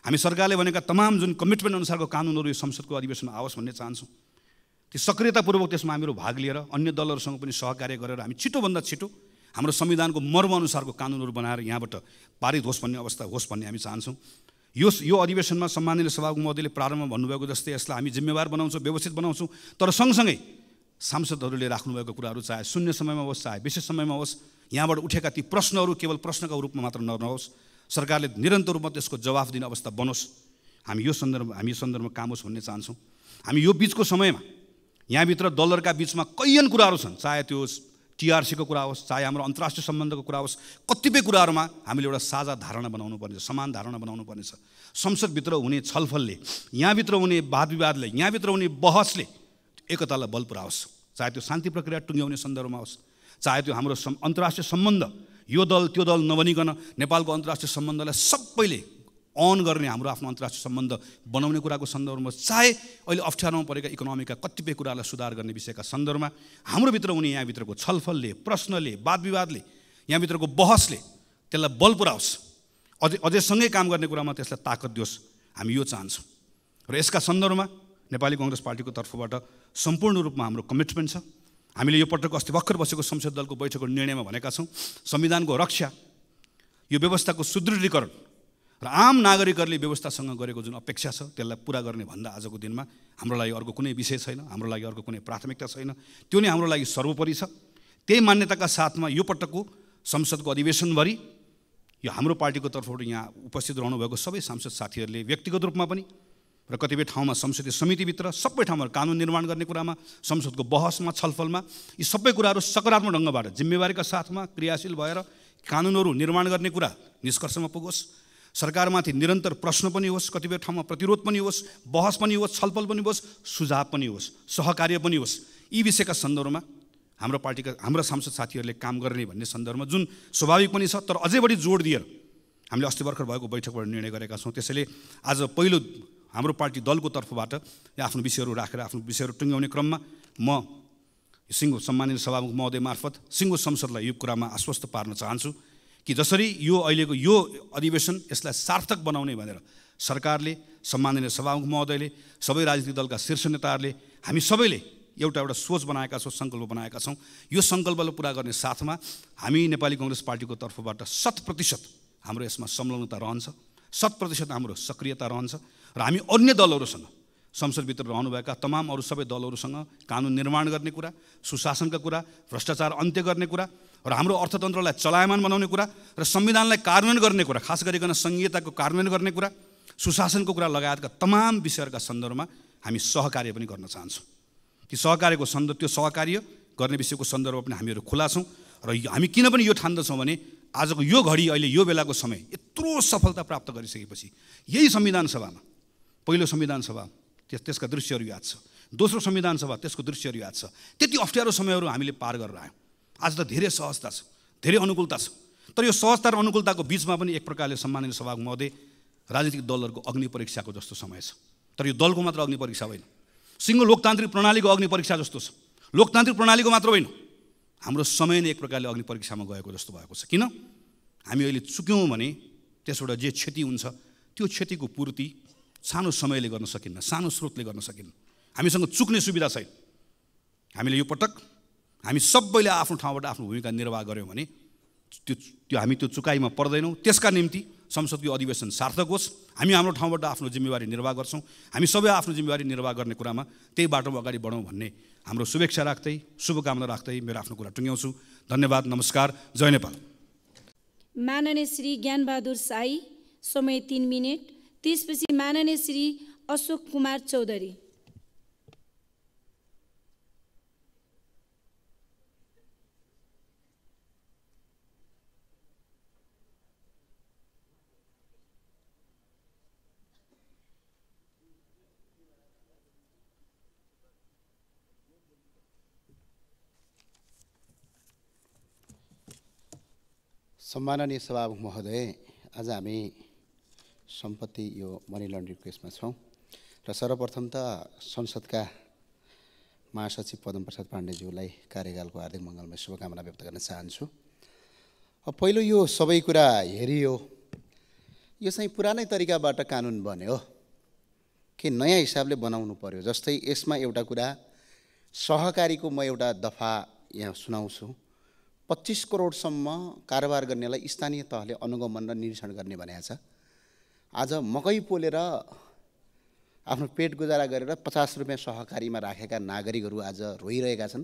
हामी सरकारले भनेका तमाम जुन कमिटमेन्ट अनुसारको कानुनहरू यो संसदको अधिवेशनमा आओस् भन्ने चाहन्छौँ। त्यो सक्रियतापूर्वक त्यसमा हामीहरू भाग लिएर अन्य दलहरूसँग पनि सहकार्य गरेर हामी छिटोभन्दा छिटो हाम्रो संविधानको मर्म अनुसारको कानुनहरू बनाएर यहाँबाट पारित होस् भन्ने अवस्था होस् भन्ने हामी चाहन्छौँ। यो अधिवेशनमा सम्माननीय सभामुख महोदयले प्रारम्भमा भन्नुभएको जस्तै यसलाई हामी जिम्मेवार बनाउँछौँ, व्यवस्थित बनाउँछौँ, तर सँगसँगै सांसदहरूले राख्नुभएको कुराहरू चाहे शून्य समयमा होस्, चाहे विशेष समयमा होस्, यहाँबाट उठेका ती प्रश्नहरू केवल प्रश्नका रूपमा मात्र नहोस्, सरकारले निरन्तर रूपमा त्यसको जवाफ दिने अवस्था बनोस्। हामी यो सन्दर्भमा काम होस् भन्ने चाहन्छौँ। हामी यो बिचको समयमा यहाँभित्र दलहरूका बिचमा कैयन कुराहरू छन्, चाहे त्यो टिआरसीको कुरा होस्, चाहे हाम्रो अन्तर्राष्ट्रिय सम्बन्धको कुरा होस्, कतिपय कुराहरूमा हामीले एउटा साझा धारणा बनाउनु पर्नेछ, समान धारणा बनाउनु पर्नेछ। संसदभित्र हुने छलफलले, यहाँभित्र हुने वाद विवादले, यहाँभित्र हुने बहसले एकतालाई बल पुऱ्याओस्, चाहे त्यो शान्ति प्रक्रिया टुङ्ग्याउने सन्दर्भमा होस्, चाहे त्यो हाम्रो अन्तर्राष्ट्रिय सम्बन्ध, यो दल त्यो दल नभनिकन नेपालको अन्तर्राष्ट्रिय सम्बन्धलाई सबैले अन गर्ने, हाम्रो आफ्नो अन्तर्राष्ट्रिय सम्बन्ध बनाउने कुराको सन्दर्भमा, चाहे अहिले अप्ठ्यारोमा परेका इकोनोमीका कतिपय कुरालाई सुधार गर्ने विषयका सन्दर्भमा हाम्रो भित्र हुने यहाँभित्रको छलफलले, प्रश्नले, वाद विवादले, यहाँभित्रको बहसले त्यसलाई बल पुऱ्याओस्, अझै सँगै काम गर्ने कुरामा त्यसलाई ताकत दियोस्। हामी यो चाहन्छौँ र यसका सन्दर्भमा नेपाली कङ्ग्रेस पार्टीको तर्फबाट सम्पूर्ण रूपमा हाम्रो कमिटमेन्ट छ। हामीले यो पटक अस्ति भर्खर बसेको संसद दलको बैठकको निर्णयमा भनेका छौँ, संविधानको रक्षा, यो व्यवस्थाको सुदृढीकरण र आम नागरिकहरूले व्यवस्थासँग गरेको जुन अपेक्षा छ त्यसलाई पुरा गर्ने भन्दा आजको दिनमा हाम्रो लागि अर्को कुनै विषय छैन, हाम्रो लागि अर्को कुनै प्राथमिकता छैन, त्यो नै हाम्रो लागि सर्वोपरि छ। त्यही मान्यताका साथमा यो पटकको संसदको अधिवेशनभरि यो हाम्रो पार्टीको तर्फबाट यहाँ उपस्थित रहनुभएको सबै सांसद साथीहरूले व्यक्तिगत रूपमा पनि र कतिपय ठाउँमा संसदीय समितिभित्र सबै ठाउँमा कानुन निर्माण गर्ने कुरामा, संसदको बहसमा, छलफलमा यी सबै कुराहरू सकारात्मक ढङ्गबाट जिम्मेवारीका साथमा क्रियाशील भएर कानुनहरू निर्माण गर्ने कुरा निष्कर्षमा पुगोस्। सरकारमाथि निरन्तर प्रश्न पनि होस्, कतिपय ठाउँमा प्रतिरोध पनि होस्, बहस पनि होस्, छलफल पनि होस्, सुझाव पनि होस्, सहकार्य पनि होस्। यी विषयका सन्दर्भमा हाम्रा सांसद साथीहरूले काम गर्ने भन्ने सन्दर्भमा जुन स्वाभाविक पनि छ, तर अझै बढी जोड दिएर हामीले अस्ति भर्खर भएको बैठकबाट निर्णय गरेका छौँ। त्यसैले आज पहिलो हाम्रो पार्टी दलको तर्फबाट आफ्नो विषयहरू राखेर आफ्नो विषयहरू टुङ्ग्याउने क्रममा म सिङ्गो सम्मानित सभामुख महोदय मार्फत सिङ्गो संसदलाई यो कुरामा आश्वस्त पार्न चाहन्छु कि जसरी यो अहिलेको यो अधिवेशन यसलाई सार्थक बनाउने भनेर सरकारले, सम्माननीय सभामुख महोदयले, सबै राजनीतिक दलका शीर्ष नेताहरूले, हामी सबैले एउटा सोच बनाएका छौँ, सङ्कल्प बनाएका छौँ। यो सङ्कल्पलाई पुरा गर्ने साथमा हामी नेपाली कङ्ग्रेस पार्टीको तर्फबाट 100% हाम्रो यसमा संलग्नता रहन्छ, 100% हाम्रो सक्रियता रहन्छ र हामी अन्य दलहरूसँग, संसदभित्र रहनुभएका तमाम अरू सबै दलहरूसँग कानुन निर्माण गर्ने कुरा, सुशासनका कुरा, भ्रष्टाचार अन्त्य गर्ने कुरा र हाम्रो अर्थतन्त्रलाई चलायमान बनाउने कुरा र संविधानलाई कार्यान्वयन गर्ने कुरा, खास गरिकन संहिताको कार्यान्वयन गर्ने कुरा, सुशासनको कुरा लगायतका तमाम विषयहरूका सन्दर्भमा हामी सहकार्य पनि गर्न चाहन्छौँ। ती सहकार्यको त्यो सहकार्य गर्ने विषयको सन्दर्भमा पनि हामीहरू खुला छौँ र हामी किन पनि यो ठान्दछौँ भने आजको यो घडी, अहिले यो बेलाको समय यत्रो सफलता प्राप्त गरिसकेपछि यही संविधान सभामा, पहिलो संविधान सभा त्यसका दृश्यहरू याद छ, दोस्रो संविधान सभा त्यसको दृश्यहरू याद छ, त्यति अप्ठ्यारो समयहरू हामीले पार गरेर आयौँ। आज त धेरै सहजता छ, धेरै अनुकूलता छ, तर यो सहजता र अनुकूलताको बिचमा पनि एक प्रकारले सम्मानित सभामुख महोदय राजनीतिक दलहरूको अग्नि परीक्षाको जस्तो समय छ। तर यो दलको मात्र अग्नि परीक्षा होइन, सिङ्गो लोकतान्त्रिक प्रणालीको अग्नि परीक्षा जस्तो छ। लोकतान्त्रिक प्रणालीको मात्र होइन, हाम्रो समय नै एक प्रकारले अग्नि परीक्षामा गएको जस्तो भएको छ। किन? हामी अहिले चुक्यौँ भने त्यसबाट जे क्षति हुन्छ त्यो क्षतिको पूर्ति सानो समयले गर्न सकिन्न, सानो स्रोतले गर्न सकिन्न। हामीसँग चुक्ने सुविधा छैन। हामीले यो पटक हामी सबैले आफ्नो ठाउँबाट आफ्नो भूमिका निर्वाह गऱ्यौँ भने हामी त्यो चुकाइमा पर्दैनौँ। त्यसका निम्ति संसदको अधिवेशन सार्थक होस्, हामी हाम्रो ठाउँबाट आफ्नो जिम्मेवारी निर्वाह गर्छौँ। हामी सबै आफ्नो जिम्मेवारी निर्वाह गर्ने कुरामा त्यही बाटोमा अगाडि बढौँ भन्ने हाम्रो शुभेच्छा राख्दै, शुभकामना राख्दै मेरो आफ्नो कुरा टुङ्ग्याउँछु। धन्यवाद, नमस्कार, जय नेपाल। माननीय श्री ज्ञानबहादुर साई, समय 3 मिनेट। त्यसपछि माननीय श्री अशोक कुमार चौधरी। सम्माननीय सभामुख महोदय, आज हामी सम्पत्ति यो मनी लन्ड्रिङको केसमा छौँ र सर्वप्रथम त संसदका महासचिव पद्मप्रसाद पाण्डेज्यूलाई कार्यकालको हार्दिक मङ्गलमय शुभकामना व्यक्त गर्न चाहन्छु। पहिलो यो सबै कुरा हेरियो, यो चाहिँ पुरानै तरिकाबाट कानुन बन्यो कि नयाँ हिसाबले बनाउनु पर्यो। जस्तै यसमा एउटा कुरा सहकारीको म एउटा दफा यहाँ सुनाउँछु। 25 करोडसम्म कारोबार गर्नेलाई स्थानीय तहले अनुगमन र निरीक्षण गर्ने भनेको छ। आज मकै पोलेर आफ्नो पेट गुजारा गरेर 50 रुपियाँ सहकारीमा राखेका नागरिकहरू आज रोइरहेका छन्।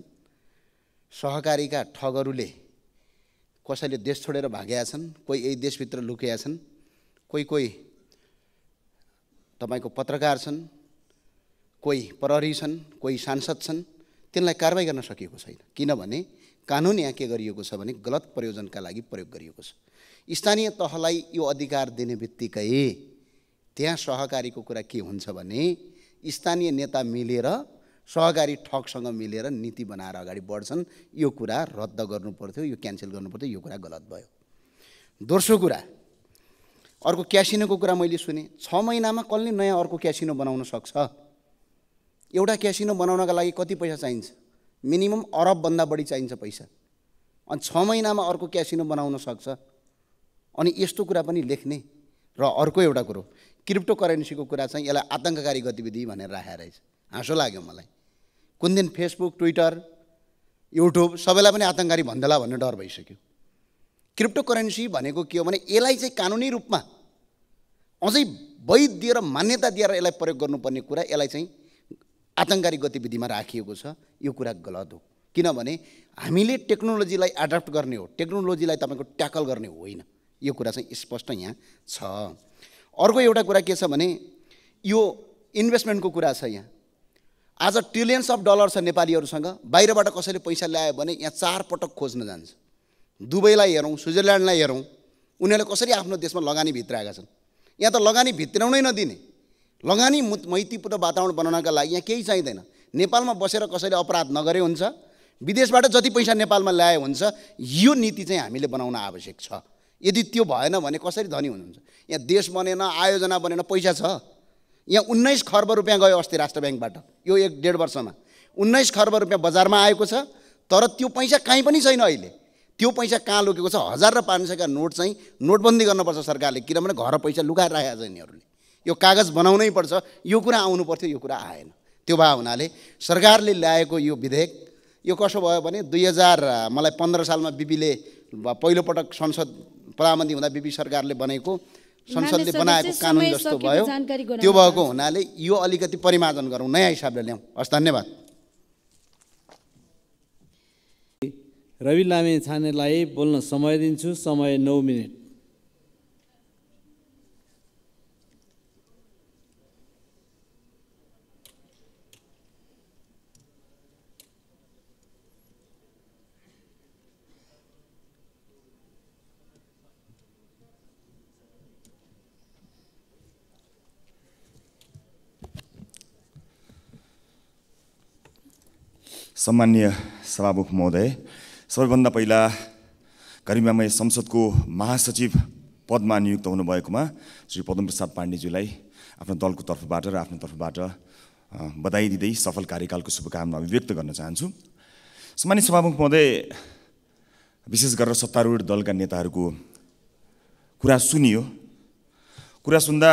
सहकारीका ठगहरूले कसैले देश छोडेर भागेका छन्, कोही यही देशभित्र लुकेका छन्, कोही तपाईको पत्रकार छन्, कोही प्रहरी छन्, कोही सांसद छन्। तिनलाई कारबाही गर्न सकिएको छैन, किनभने कानुन यहाँ के गरिएको छ भने गलत प्रयोजनका लागि प्रयोग गरिएको छ। स्थानीय तहलाई यो अधिकार दिने बित्तिकै त्यहाँ सहकारीको कुरा के हुन्छ भने स्थानीय नेता मिलेर सहकारी ठगसँग मिलेर नीति बनाएर अगाडि बढ्छन्। यो कुरा रद्द गर्नु पर्थ्यो, यो क्यान्सल गर्नु पर्थ्यो। यो कुरा गलत भयो। दोस्रो कुरा, अर्को क्यासिनोको कुरा मैले सुने। 6 महिनामा कसले नयाँ अर्को क्यासिनो बनाउन सक्छ? एउटा क्यासिनो बनाउनका लागि कति पैसा चाहिन्छ? मिनिमम अरबभन्दा बढी चाहिन्छ पैसा। अनि 6 महिनामा अर्को क्यासिनो बनाउन सक्छ? अनि यस्तो कुरा पनि लेख्ने। र अर्को एउटा कुरो, क्रिप्टो करेन्सीको कुरा चाहिँ यसलाई आतङ्ककारी गतिविधि भनेर राखेको रहेछ। हाँसो लाग्यो मलाई। कुन दिन फेसबुक, ट्विटर, युट्युब सबैलाई पनि आतङ्ककारी भन्देला भन्ने डर भइसक्यो। क्रिप्टो करेन्सी भनेको के हो भने यसलाई चाहिँ कानुनी रूपमा अझै वैध दिएर मान्यता दिएर यसलाई प्रयोग गर्नुपर्ने कुरा, यसलाई चाहिँ आतङ्ककारी गतिविधिमा राखिएको छ। यो कुरा गलत हो, किनभने हामीले टेक्नोलोजीलाई एडप्ट गर्ने हो, टेक्नोलोजीलाई तपाईँको ट्याकल गर्ने होइन। यो कुरा चाहिँ स्पष्ट यहाँ छ। अर्को एउटा कुरा के छ भने यो इन्भेस्टमेन्टको कुरा छ। यहाँ आज ट्रिलियन्स अफ डलर छ नेपालीहरूसँग। बाहिरबाट कसैले पैसा ल्यायो भने यहाँ 4 पटक खोज्न जान्छ। दुबईलाई हेरौँ, स्विजरल्यान्डलाई हेरौँ, उनीहरूले कसरी आफ्नो देशमा लगानी भित्राएका छन्। यहाँ त लगानी भित्राउनै नदिने, लगानी मैत्रीपूर्ण वातावरण बनाउनका लागि यहाँ केही चाहिँदैन। नेपालमा बसेर कसैले अपराध नगरे हुन्छ, विदेशबाट जति पैसा नेपालमा ल्याए हुन्छ। यो नीति चाहिँ हामीले बनाउन आवश्यक छ। यदि त्यो भएन भने कसरी धनी हुनुहुन्छ? यहाँ देश बनेन, आयोजना बनेन, पैसा छ। यहाँ 19 खर्ब रुपियाँ गयो अस्ति राष्ट्र ब्याङ्कबाट। यो 1.5 वर्षमा 19 खर्ब रुपियाँ बजारमा आएको छ। तर त्यो पैसा कहीँ पनि छैन अहिले। त्यो पैसा कहाँ लुकेको छ? 1000 र 500 का नोट चाहिँ नोटबन्दी गर्नुपर्छ सरकारले, किनभने घर पैसा लुकाएर राखेको छ यिनीहरूले। यो कागज बनाउनै पर्छ। यो कुरा आउनु पर्थ्यो, यो कुरा आएन। त्यो भए हुनाले सरकारले ल्याएको यो विधेयक यो कसो भयो भने 2015 सालमा बिपीले पहिलोपटक संसद प्रधानमन्त्री हुँदा बिपी सरकारले बनेको संसदले बनाएको कानुन जस्तो भयो। त्यो भएको हुनाले यो अलिकति परिमार्जन गरौँ, नयाँ हिसाबले ल्याउँ। हस्, धन्यवाद। रवि लामे छानेलाई बोल्न समय दिन्छु। समय 9 मिनेट। सम्माननीय सभामुख महोदय, सबैभन्दा पहिला गरिमामय संसदको महासचिव पदमा नियुक्त हुनुभएकोमा श्री पद्मप्रसाद पाण्डेज्यूलाई आफ्नो दलको तर्फबाट र आफ्नो तर्फबाट बधाई दिँदै सफल कार्यकालको शुभकामना अभिव्यक्त गर्न चाहन्छु। सम्मानित सभामुख महोदय, विशेष गरेर सत्तारूढ दलका नेताहरूको कुरा सुनियो। कुरा सुन्दा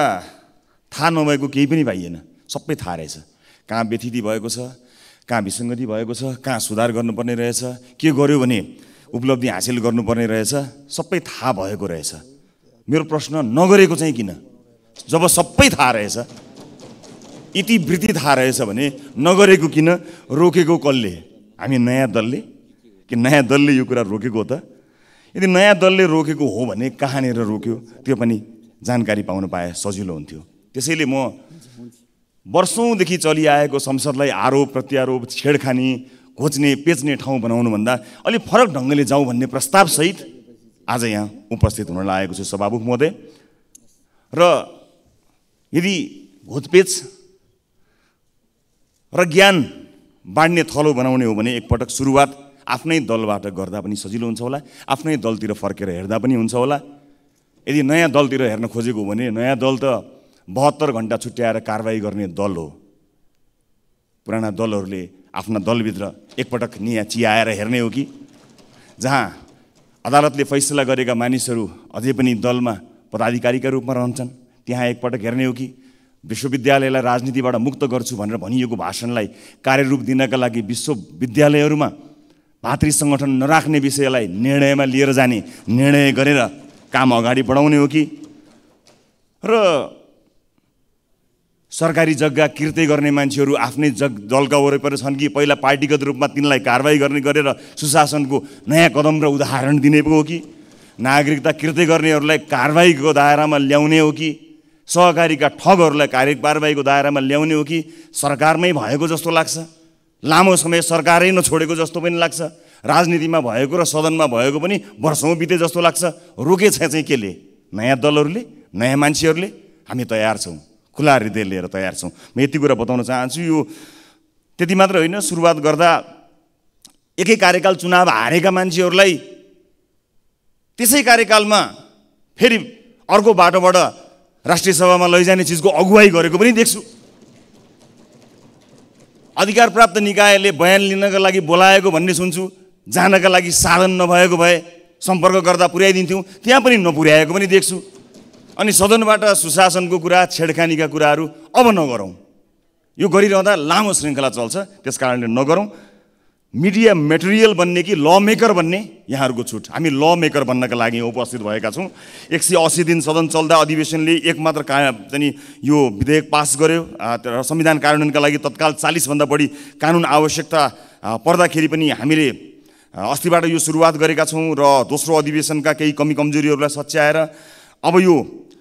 थाहा नभएको केही पनि पाइएन, सबै थाहा रहेछ। कहाँ व्यथिति भएको छ, कहाँ विसङ्गति भएको छ, कहाँ सुधार गर्नुपर्ने रहेछ, के गर्यो भने उपलब्धि हासिल गर्नुपर्ने रहेछ, सबै थाहा भएको रहेछ। मेरो प्रश्न नगरेको चाहिँ किन? जब सबै थाहा रहेछ, इतिवृत्ति थाहा रहेछ भने नगरेको किन, रोकेको कसले? हामी नयाँ दलले कि नयाँ दलले यो कुरा रोकेको हो त? यदि नयाँ दलले रोकेको हो भने कहाँनिर रोक्यो त्यो पनि जानकारी पाउन पाए सजिलो हुन्थ्यो। त्यसैले म वर्षौँदेखि चलिआएको संसदलाई आरोप प्रत्यारोप, छेडखानी, घोच्ने पेच्ने ठाउँ बनाउनुभन्दा अलि फरक ढङ्गले जाउँ भन्ने प्रस्तावसहित आज यहाँ उपस्थित हुन लागेको छु सभामुख महोदय। र यदि घोचपेच र ज्ञान बाँड्ने थलो बनाउने हो भने एकपटक सुरुवात आफ्नै दलबाट गर्दा पनि सजिलो हुन्छ होला, आफ्नै दलतिर फर्केर हेर्दा पनि हुन्छ होला। यदि नयाँ दलतिर हेर्न खोजेको हो भने नयाँ दल त 72 घण्टा छुट्याएर कारबाही गर्ने दल हो। पुराना दलहरूले आफ्ना दलभित्र एकपटक निया चियाएर हेर्ने हो कि जहाँ अदालतले फैसला गरेका मानिसहरू अझै पनि दलमा पदाधिकारीका रूपमा रहन्छन्, त्यहाँ एकपटक हेर्ने हो कि विश्वविद्यालयलाई राजनीतिबाट मुक्त गर्छु भनेर भनिएको भाषणलाई कार्यरूप दिनका लागि विश्वविद्यालयहरूमा भातृ सङ्गठन नराख्ने विषयलाई निर्णयमा लिएर जाने निर्णय गरेर काम अगाडि बढाउने हो कि र सरकारी जग्गा किर्ते गर्ने मान्छेहरू आफ्नै दलका वरिपरि छन् कि पहिला पार्टीगत रूपमा तिनलाई कारबाही गर्ने गरेर सुशासनको नयाँ कदम र उदाहरण दिने पो हो कि नागरिकता किर्ते गर्नेहरूलाई कारबाहीको दायरामा ल्याउने हो कि सहकारीका ठगहरूलाई कारबाहीको दायरामा ल्याउने हो कि सरकारमै भएको जस्तो लाग्छ। लामो समय सरकारै नछोडेको जस्तो पनि लाग्छ। राजनीतिमा भएको र सदनमा भएको पनि वर्षौँ बिते जस्तो लाग्छ। रोकेछ चाहिँ केले? नयाँ दलहरूले, नयाँ मान्छेहरूले। हामी तयार छौँ, खुला हृदय लिएर तयार छौँ। म यति कुरा बताउन चाहन्छु। यो त्यति मात्र होइन, सुरुवात गर्दा एकै कार्यकाल चुनाव हारेका मान्छेहरूलाई त्यसै कार्यकालमा फेरि अर्को बाटोबाट राष्ट्रिय सभामा लैजाने चिजको अगुवाई गरेको पनि देख्छु। अधिकार प्राप्त निकायले बयान लिनका लागि बोलाएको भन्ने सुन्छु, जानका लागि साधन नभएको भए सम्पर्क गर्दा पुर्याइदिन्थ्यौँ, त्यहाँ पनि नपुर्याएको पनि देख्छु। अनि सदनबाट सुशासनको कुरा, छेडखानीका कुराहरू अब नगरौँ। यो गरिरहँदा लामो श्रृङ्खला चल्छ, त्यस कारणले नगरौँ। मिडिया मेटेरियल बन्ने कि ल मेकर बन्ने यहाँहरूको छुट। हामी ल मेकर बन्नका लागि उपस्थित भएका छौँ। 180 दिन सदन चल्दा अधिवेशनले एक मात्र चाहिँ यो विधेयक पास गर्यो र संविधान कार्यान्वयनका लागि तत्काल 40 भन्दा बढी कानुन आवश्यकता पर्दाखेरि पनि हामीले अस्तिबाट यो सुरुवात गरेका छौँ र दोस्रो अधिवेशनका केही कमी कमजोरीहरूलाई सच्याएर अब यो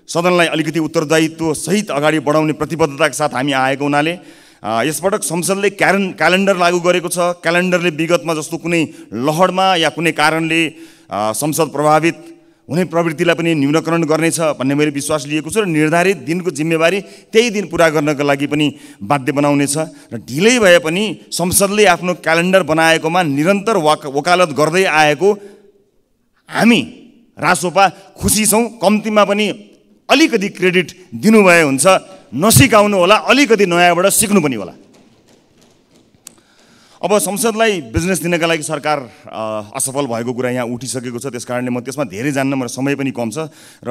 सदनलाई अलिकति उत्तरदायित्व सहित अगाडि बढाउने प्रतिबद्धताका साथ हामी आएको हुनाले यसपटक संसदले क्यालेन्डर लागू गरेको छ। क्यालेन्डरले विगतमा जस्तो कुनै लहरमा या कुनै कारणले संसद प्रभावित हुने प्रवृत्तिलाई पनि न्यूनीकरण गर्नेछ भन्ने मैले विश्वास लिएको छु र निर्धारित दिनको जिम्मेवारी त्यही दिन पुरा गर्नका लागि पनि बाध्य बनाउनेछ। र ढिलै भए पनि संसदले आफ्नो क्यालेन्डर बनाएकोमा निरन्तर वकालत गर्दै आएको हामी रासोपा खुसी छौँ। कम्तीमा पनि अलिकति क्रेडिट दिनुभए हुन्छ, नसिकाउनु होला, अलिकति नयाँबाट सिक्नु पनि होला। अब संसदलाई बिजनेस दिनका लागि सरकार असफल भएको कुरा यहाँ उठिसकेको छ, त्यस कारणले म त्यसमा धेरै जान्न, मेरो समय पनि कम छ। र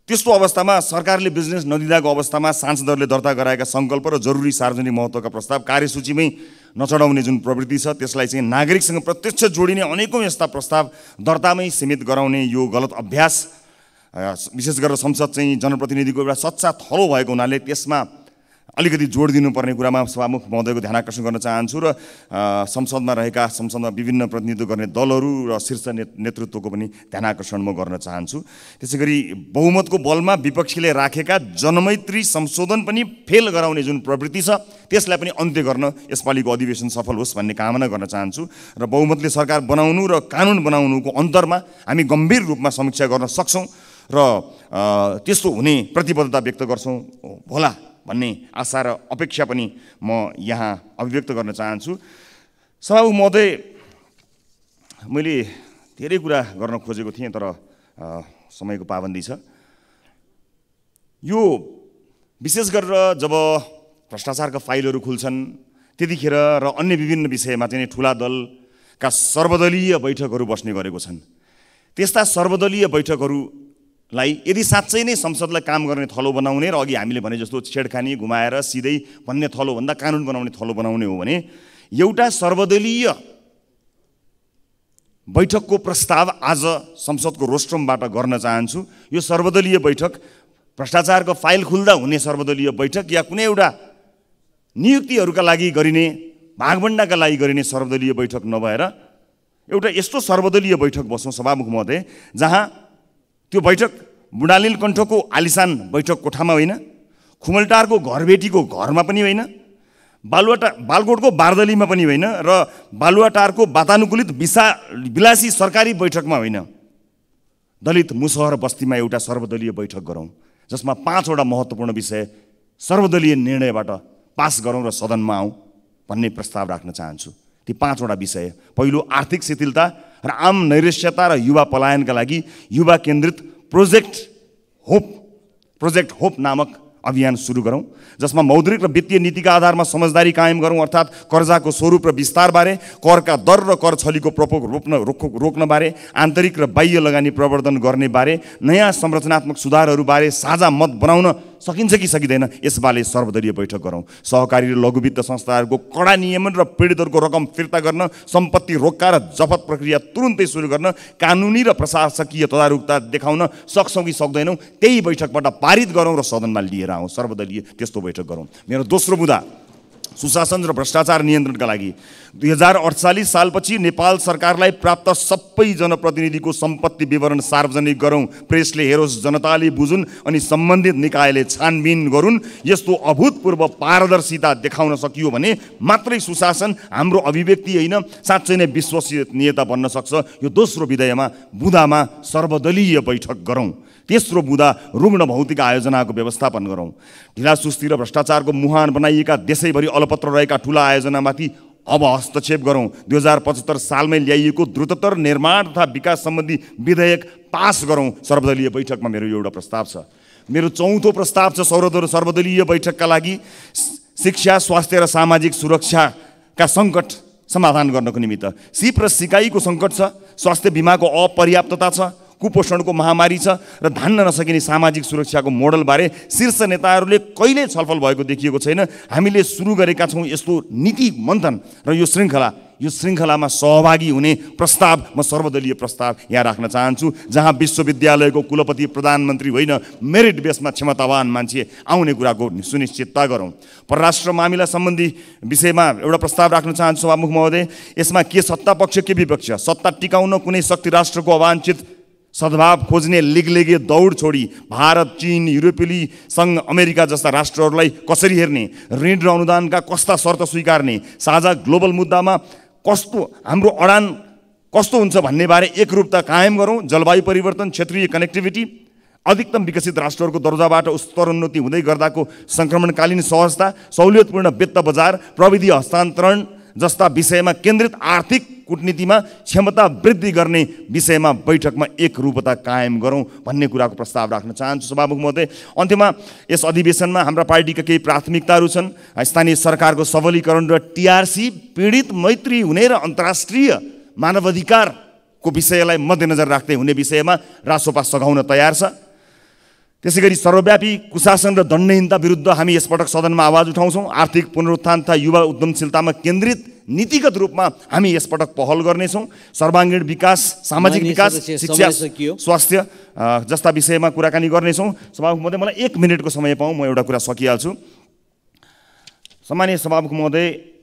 त्यस्तो अवस्थामा सरकारले बिजनेस नदिँदाको अवस्थामा सांसदहरूले दर्ता गराएका सङ्कल्प र जरुरी सार्वजनिक महत्त्वका प्रस्ताव कार्यसूचीमै नचढाउने जुन प्रवृत्ति छ त्यसलाई चाहिँ नागरिकसँग प्रत्यक्ष जोडिने अनेकौँ यस्ता प्रस्ताव दर्तामै सीमित गराउने यो गलत अभ्यास, विशेष गरेर संसद चाहिँ जनप्रतिनिधिको एउटा सच्चा थलो भएको हुनाले त्यसमा अलिकति जोड दिनुपर्ने कुरामा सभामुख महोदयको ध्यान आकर्षण गर्न चाहन्छु र संसदमा विभिन्न प्रतिनिधित्व गर्ने दलहरू र शीर्ष नेतृत्वको पनि ध्यान आकर्षण म गर्न चाहन्छु। त्यसै गरी बहुमतको बलमा विपक्षीले राखेका जनमैत्री संशोधन पनि फेल गराउने जुन प्रवृत्ति छ त्यसलाई पनि अन्त्य गर्न यसपालिको अधिवेशन सफल होस् भन्ने कामना गर्न चाहन्छु र बहुमतले सरकार बनाउनु र कानुन बनाउनुको अन्तरमा हामी गम्भीर रूपमा समीक्षा गर्न सक्छौँ र त्यस्तो हुने प्रतिबद्धता व्यक्त गर्छौँ होला भन्ने आशा र अपेक्षा पनि म यहाँ अभिव्यक्त गर्न चाहन्छु। सभामुख महोदय, मैले धेरै कुरा गर्न खोजेको थिएँ तर समयको पाबन्दी छ। यो विशेष गरेर जब भ्रष्टाचारका फाइलहरू खुल्छन् त्यतिखेर र अन्य विभिन्न विषयमा चाहिँ ठुला दलका सर्वदलीय बैठकहरू बस्ने गरेको छन्। त्यस्ता सर्वदलीय बैठकहरू यदि साँच्चै नै संसदलाई काम गर्ने थलो बनाउने र अघि हामीले भने जस्तो छेडखानी घुमाएर सिधै भन्ने थलोभन्दा कानुन बनाउने थलो बनाउने हो भने एउटा सर्वदलीय बैठकको प्रस्ताव आज संसदको रोस्ट्रमबाट गर्न चाहन्छु। यो सर्वदलीय बैठक भ्रष्टाचारको फाइल खुल्दा हुने सर्वदलीय बैठक या कुनै एउटा नियुक्तिहरूका लागि गरिने भागभण्डाका लागि गरिने सर्वदलीय बैठक नभएर एउटा यस्तो सर्वदलीय बैठक बसौँ सभामुख महोदय, जहाँ त्यो बैठक बुढालिल कण्ठको आलिसान बैठक कोठामा होइन, खुमलटारको घरबेटीको घरमा पनि होइन, बालकोटको बारदलीमा पनि होइन र बालुवाटारको वातानुकूलित विलासी सरकारी बैठकमा होइन, दलित मुसहर बस्तीमा एउटा सर्वदलीय बैठक गरौँ जसमा 5 वटा महत्त्वपूर्ण विषय सर्वदलीय निर्णयबाट पास गरौँ र सदनमा आउँ भन्ने प्रस्ताव राख्न चाहन्छु। ती 5 वटा विषय: पहिलो, आर्थिक शिथिलता र आम नैराश्यता र युवा पलायनका लागि युवा केन्द्रित प्रोजेक्ट होप नामक अभियान सुरु गरौँ, जसमा मौद्रिक र वित्तीय नीतिका आधारमा समझदारी कायम गरौँ, अर्थात् कर्जाको स्वरूप र विस्तारबारे, करका दर र कर छलीको प्रकोप रोक्नबारे, आन्तरिक र बाह्य लगानी प्रवर्धन गर्ने बारे, नयाँ संरचनात्मक सुधारहरूबारे साझा मत बनाउन सकिन्छ कि सकिँदैन यसबारे सर्वदलीय बैठक गरौँ। सहकारी र लघु वित्त संस्थाहरूको कडा नियमन र पीडितहरूको रकम फिर्ता गर्न, सम्पत्ति रोक्का र जफत प्रक्रिया तुरुन्तै सुरु गर्न, कानुनी र प्रशासकीय तदारुकता देखाउन सक्छौँ कि सक्दैनौँ त्यही बैठकबाट पारित गरौँ र सदनमा लिएर आउँ। सर्वदलीय त्यस्तो बैठक गरौँ। मेरो दोस्रो मुद्दा, सुशासन र भ्रष्टाचार नियन्त्रणका लागि 2048 सालपछि नेपाल सरकारलाई प्राप्त सबै जनप्रतिनिधिको सम्पत्ति विवरण सार्वजनिक गरौँ, प्रेसले हेरोस्, जनताले बुझुन् अनि सम्बन्धित निकायले छानबिन गरून्। यस्तो अभूतपूर्व पारदर्शिता देखाउन सकियो भने मात्रै सुशासन हाम्रो अभिव्यक्ति होइन, साँच्चै नै विश्वसनीयता बन्न सक्छ। यो दोस्रो बुदामा सर्वदलीय बैठक गरौँ। तेस्रो बुदा, रुग्ण भौतिक आयोजनाको व्यवस्थापन गरौँ। ढिलासुस्ती र भ्रष्टाचारको मुहान बनाइएका देशैभरि अलपत्र रहेका ठुला आयोजनामाथि अब हस्तक्षेप गरौँ। 2075 सालमै ल्याइएको द्रुततर निर्माण तथा विकास सम्बन्धी विधेयक पास गरौँ। सर्वदलीय बैठकमा मेरो एउटा प्रस्ताव छ। मेरो चौथो प्रस्ताव छ सर्वदलीय बैठकका लागि शिक्षा, स्वास्थ्य र सामाजिक सुरक्षाका सङ्कट समाधान गर्नको निमित्त। सिप र सिकाइको सङ्कट छ, स्वास्थ्य बिमाको अपर्याप्तता छ, कुपोषणको महामारी छ र धान्न नसकिने सामाजिक सुरक्षाको मोडलबारे शीर्ष नेताहरूले कहिल्यै छलफल भएको देखिएको छैन। हामीले सुरु गरेका छौँ यस्तो नीति मन्थन र यो श्रृङ्खलामा सहभागी हुने प्रस्ताव, म सर्वदलीय प्रस्ताव यहाँ राख्न चाहन्छु, जहाँ विश्वविद्यालयको कुलपति प्रधानमन्त्री होइन, मेरिट बेसमा क्षमतावान मान्छे आउने कुराको सुनिश्चितता गरौँ। परराष्ट्र मामिला सम्बन्धी विषयमा एउटा प्रस्ताव राख्न चाहन्छु सभामुख महोदय। यसमा के सत्ता पक्ष के विपक्ष, सत्ता टिकाउन कुनै शक्ति राष्ट्रको अवाञ्छित सद्भाव खोज्ने लिगलेगे दौड छोडी भारत, चीन, युरोपेली सङ्घ, अमेरिका जस्ता राष्ट्रहरूलाई कसरी हेर्ने, ऋण र अनुदानका कस्ता शर्त स्वीकार्ने, साझा ग्लोबल मुद्दामा हाम्रो अडान कस्तो हुन्छ भन्ने बारे एकरूपता कायम गरौँ। जलवायु परिवर्तन, क्षेत्रीय कनेक्टिभिटी, अधिकतम विकसित राष्ट्रहरूको दर्जाबाट स्तरोन्नति हुँदै गर्दाको सङ्क्रमणकालीन सहजता, सहुलियतपूर्ण वित्त बजार, प्रविधि हस्तान्तरण जस्ता विषयमा केन्द्रित आर्थिक कूटनीतिमा क्षमता वृद्धि गर्ने विषयमा बैठकमा एकरूपता कायम गरौँ भन्ने कुराको प्रस्ताव राख्न चाहन्छु सभामुख महोदय। अन्त्यमा यस अधिवेशनमा हाम्रा पार्टीका केही प्राथमिकताहरू छन्। स्थानीय सरकारको सबलीकरण र टिआरसी, पीडित मैत्री हुने र अन्तर्राष्ट्रिय मानवाधिकारको विषयलाई मध्यनजर राख्दै हुने विषयमा रासोपा सघाउन तयार छ। त्यसै गरी सर्वव्यापी कुशासन र दण्डहीनता विरुद्ध हामी यसपटक सदनमा आवाज उठाउँछौँ। आर्थिक पुनरुत्थान तथा युवा उद्यमशीलतामा केन्द्रित नीतिगत रूपमा हामी यसपटक पहल गर्नेछौँ। सर्वाङ्गीण विकास, सामाजिक विकास, शिक्षा, स्वास्थ्य जस्ता विषयमा कुराकानी गर्नेछौँ। सभामुख महोदय, मलाई 1 मिनटको समय पाऊँ, म एउटा कुरा सकिहाल्छु। सम्मानीय सभामुख महोदय,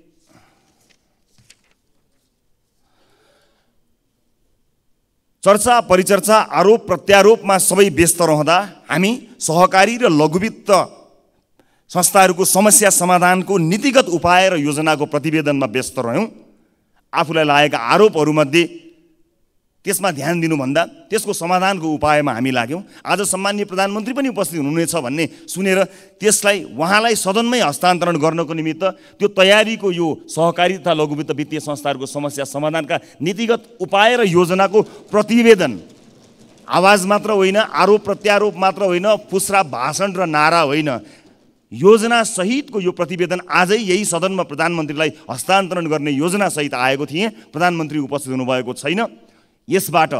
चर्चा परिचर्चा, आरोप प्रत्यारोपमा सबै व्यस्त रहँदा हामी सहकारी र लघुवित्त संस्थाहरूको समस्या समाधानको नीतिगत उपाय र योजनाको प्रतिवेदनमा व्यस्त रह्यौँ। आफूलाई लागेका आरोपहरूमध्ये त्यसमा ध्यान दिनुभन्दा त्यसको समाधानको उपायमा हामी लाग्यौँ। आज सम्माननीय प्रधानमन्त्री पनि उपस्थित हुनुहुनेछ भन्ने सुनेर उहाँलाई सदनमै हस्तान्तरण गर्नको निमित्त त्यो तयारीको यो सहकारी तथा लघुवित्त वित्तीय संस्थाहरूको समस्या समाधानका नीतिगत उपाय र योजनाको प्रतिवेदन, आवाज मात्र होइन, आरोप प्रत्यारोप मात्र होइन, फुस्रा भाषण र नारा होइन, योजना सहितको यो प्रतिवेदन आजै यही सदनमा प्रधानमन्त्रीलाई हस्तान्तरण गर्ने योजना सहित आएको थिएँ। प्रधानमन्त्री उपस्थित हुनुभएको छैन। यसबाट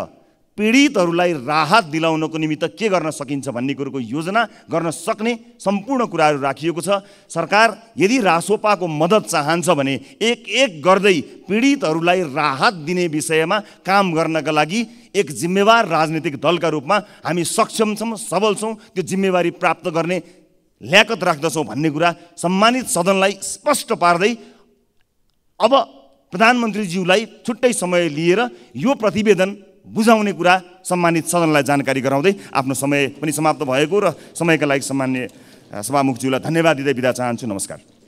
पीडितहरूलाई राहत दिलाउनको निमित्त के गर्न सकिन्छ भन्ने कुरोको योजना गर्न सक्ने सम्पूर्ण कुराहरू राखिएको छ। सरकार यदि रासोपाको मद्दत चाहन्छ भने एक एक गर्दै पीडितहरूलाई राहत दिने विषयमा काम गर्नका लागि एक जिम्मेवार राजनीतिक दलका रूपमा हामी सक्षम छौँ, सबल छौँ, त्यो जिम्मेवारी प्राप्त गर्ने ल्याकत राख्दछौँ भन्ने कुरा सम्मानित सदनलाई स्पष्ट पार्दै अब प्रधानमन्त्रीज्यूलाई छुट्टै समय लिएर यो प्रतिवेदन बुझाउने कुरा सम्मानित सदनलाई जानकारी गराउँदै आफ्नो समय पनि समाप्त भएको र समयका लागि सम्मान्य सभामुखज्यूलाई धन्यवाद दिँदै बिदा चाहन्छु। नमस्कार।